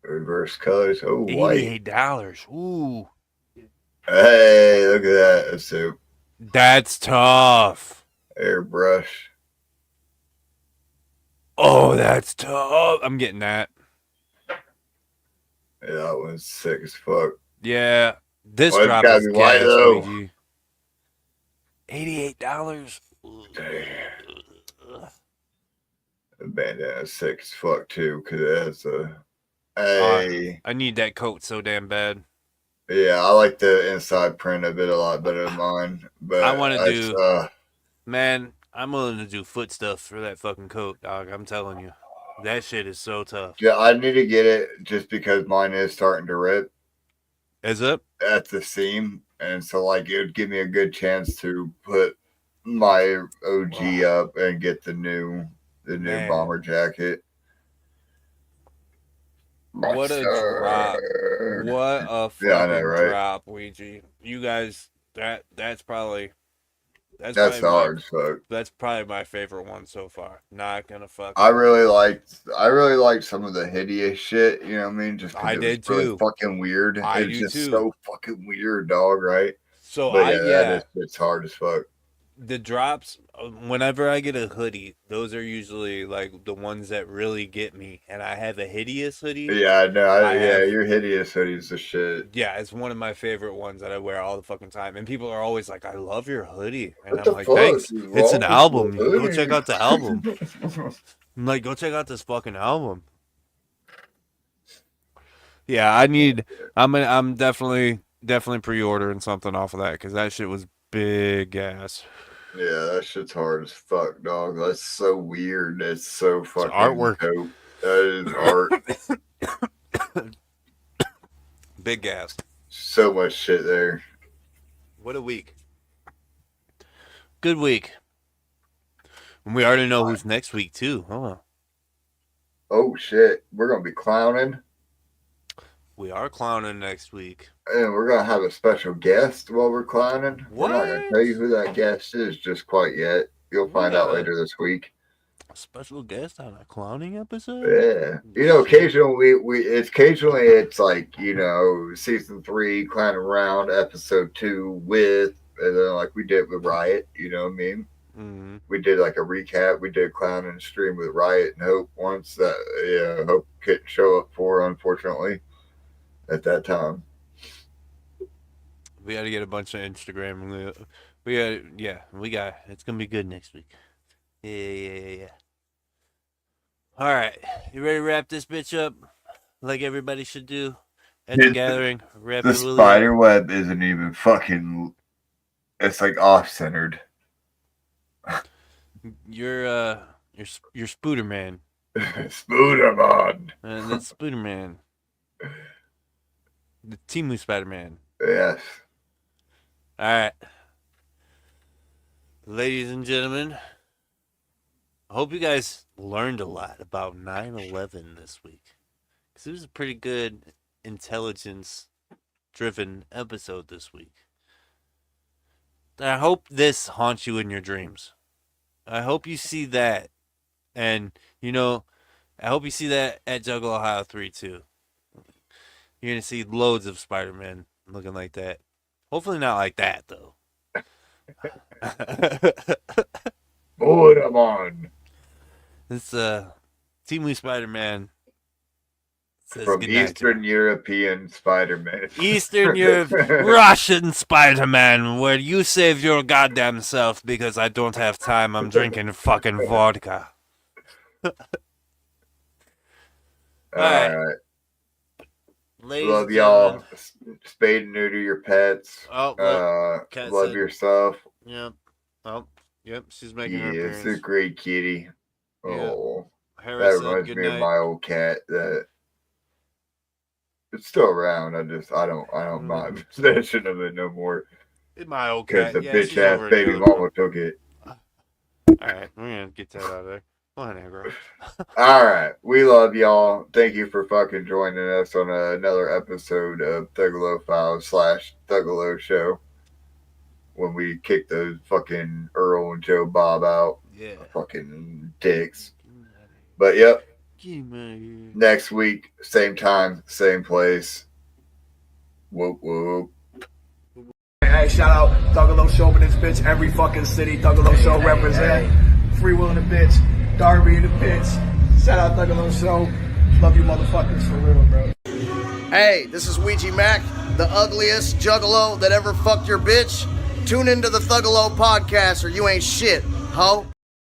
Reverse colors. Oh, white. $88. Ooh. Hey, look at that. That's dope. That's tough. Airbrush. Oh, that's tough. I'm getting that. Yeah, that one's sick as fuck. Yeah. This drop is gas, Luigi. $88. Damn. The bandana's sick as fuck too, because it has I need that coat so damn bad. Yeah, I like the inside print of it a lot better than mine. But I want to do, man, I'm willing to do foot stuff for that fucking coat, dog. I'm telling you. That shit is so tough. Yeah, I need to get it just because mine is starting to rip. Is it? At the seam. And so, like, it would give me a good chance to put my OG up and get the new bomber jacket. What a drop. What a fucking drop, Ouija. You guys, that's probably... That's hard as fuck. That's probably my favorite one so far. Not gonna fuck. I really liked some of the hideous shit. You know what I mean? Just I did too. Really fucking weird. It's just so fucking weird, dog. Right? So it's hard as fuck. The drops, whenever I get a hoodie, those are usually like the ones that really get me. And I have a hideous hoodie. Yeah, no, your hideous hoodie's the shit. Yeah, it's one of my favorite ones that I wear all the fucking time. And people are always like, I love your hoodie. And I'm like, thanks. It's an album. Go check out the album. I'm like, go check out this fucking album. Yeah, I'm definitely pre-ordering something off of that because that shit was big ass. Yeah, that shit's hard as fuck, dog. That's so weird. That's so fucking artwork. Dope. That is art. Big gas. So much shit there. What a week. Good week. And we already know who's next week too, huh? Oh shit. We're gonna be clowning. We are clowning next week. And we're going to have a special guest while we're clowning. What? We're not going to tell you who that guest is just quite yet. You'll find out later this week. A special guest on a clowning episode? Yeah. You know, occasionally it's like, you know, season 3, Clowning Around, episode 2 with, and then like we did with Riot, you know what I mean? Mm-hmm. We did like a recap. We did clowning stream with Riot and Hope once that, Hope couldn't show up for, unfortunately. At that time, we got to get a bunch of Instagram. We got. It's gonna be good next week. Yeah. All right, you ready to wrap this bitch up like everybody should do at the gathering? The spider web isn't even fucking. It's like off-centered. You're Spooderman. Spooderman. And that's Spooderman. The Team Spider-Man. Yes. All right. Ladies and gentlemen, I hope you guys learned a lot about 9/11 this week. Because it was a pretty good intelligence-driven episode this week. I hope this haunts you in your dreams. I hope you see that. And, I hope you see that at Juggle Ohio 3 too. You're going to see loads of Spider-Man looking like that. Hopefully not like that, though. Spider-Man. This Team Spider-Man says from Eastern European Spider-Man. Eastern Europe, Russian Spider-Man, where you save your goddamn self because I don't have time. I'm drinking fucking vodka. All right. Love y'all. Spade and neuter your pets. Love yourself. Yep. Oh, yep. She's making her appearance. It's a great kitty. Oh, Harris that reminds me of my old cat. That it's still around. I don't mind possession of it no more. My old cat. Because the bitch ass baby mama took it. All right, we're gonna get that out of there. All right, we love y'all. Thank you for fucking joining us on another episode of Thuggalo Files / Thuggalo Show. When we kick those fucking Earl and Jobob out, fucking dicks. But yep, next week, same time, same place. Whoop whoop. shout out Thuggalo Show in this bitch. Every fucking city, Thuggalo Show represent. Free Will in the bitch. Darby in the bitch. Shout out Thuggalo Show. Love you motherfuckers for real, bro. Hey, this is Ouija Mac, the ugliest juggalo that ever fucked your bitch. Tune into the Thuggalo podcast or you ain't shit, ho.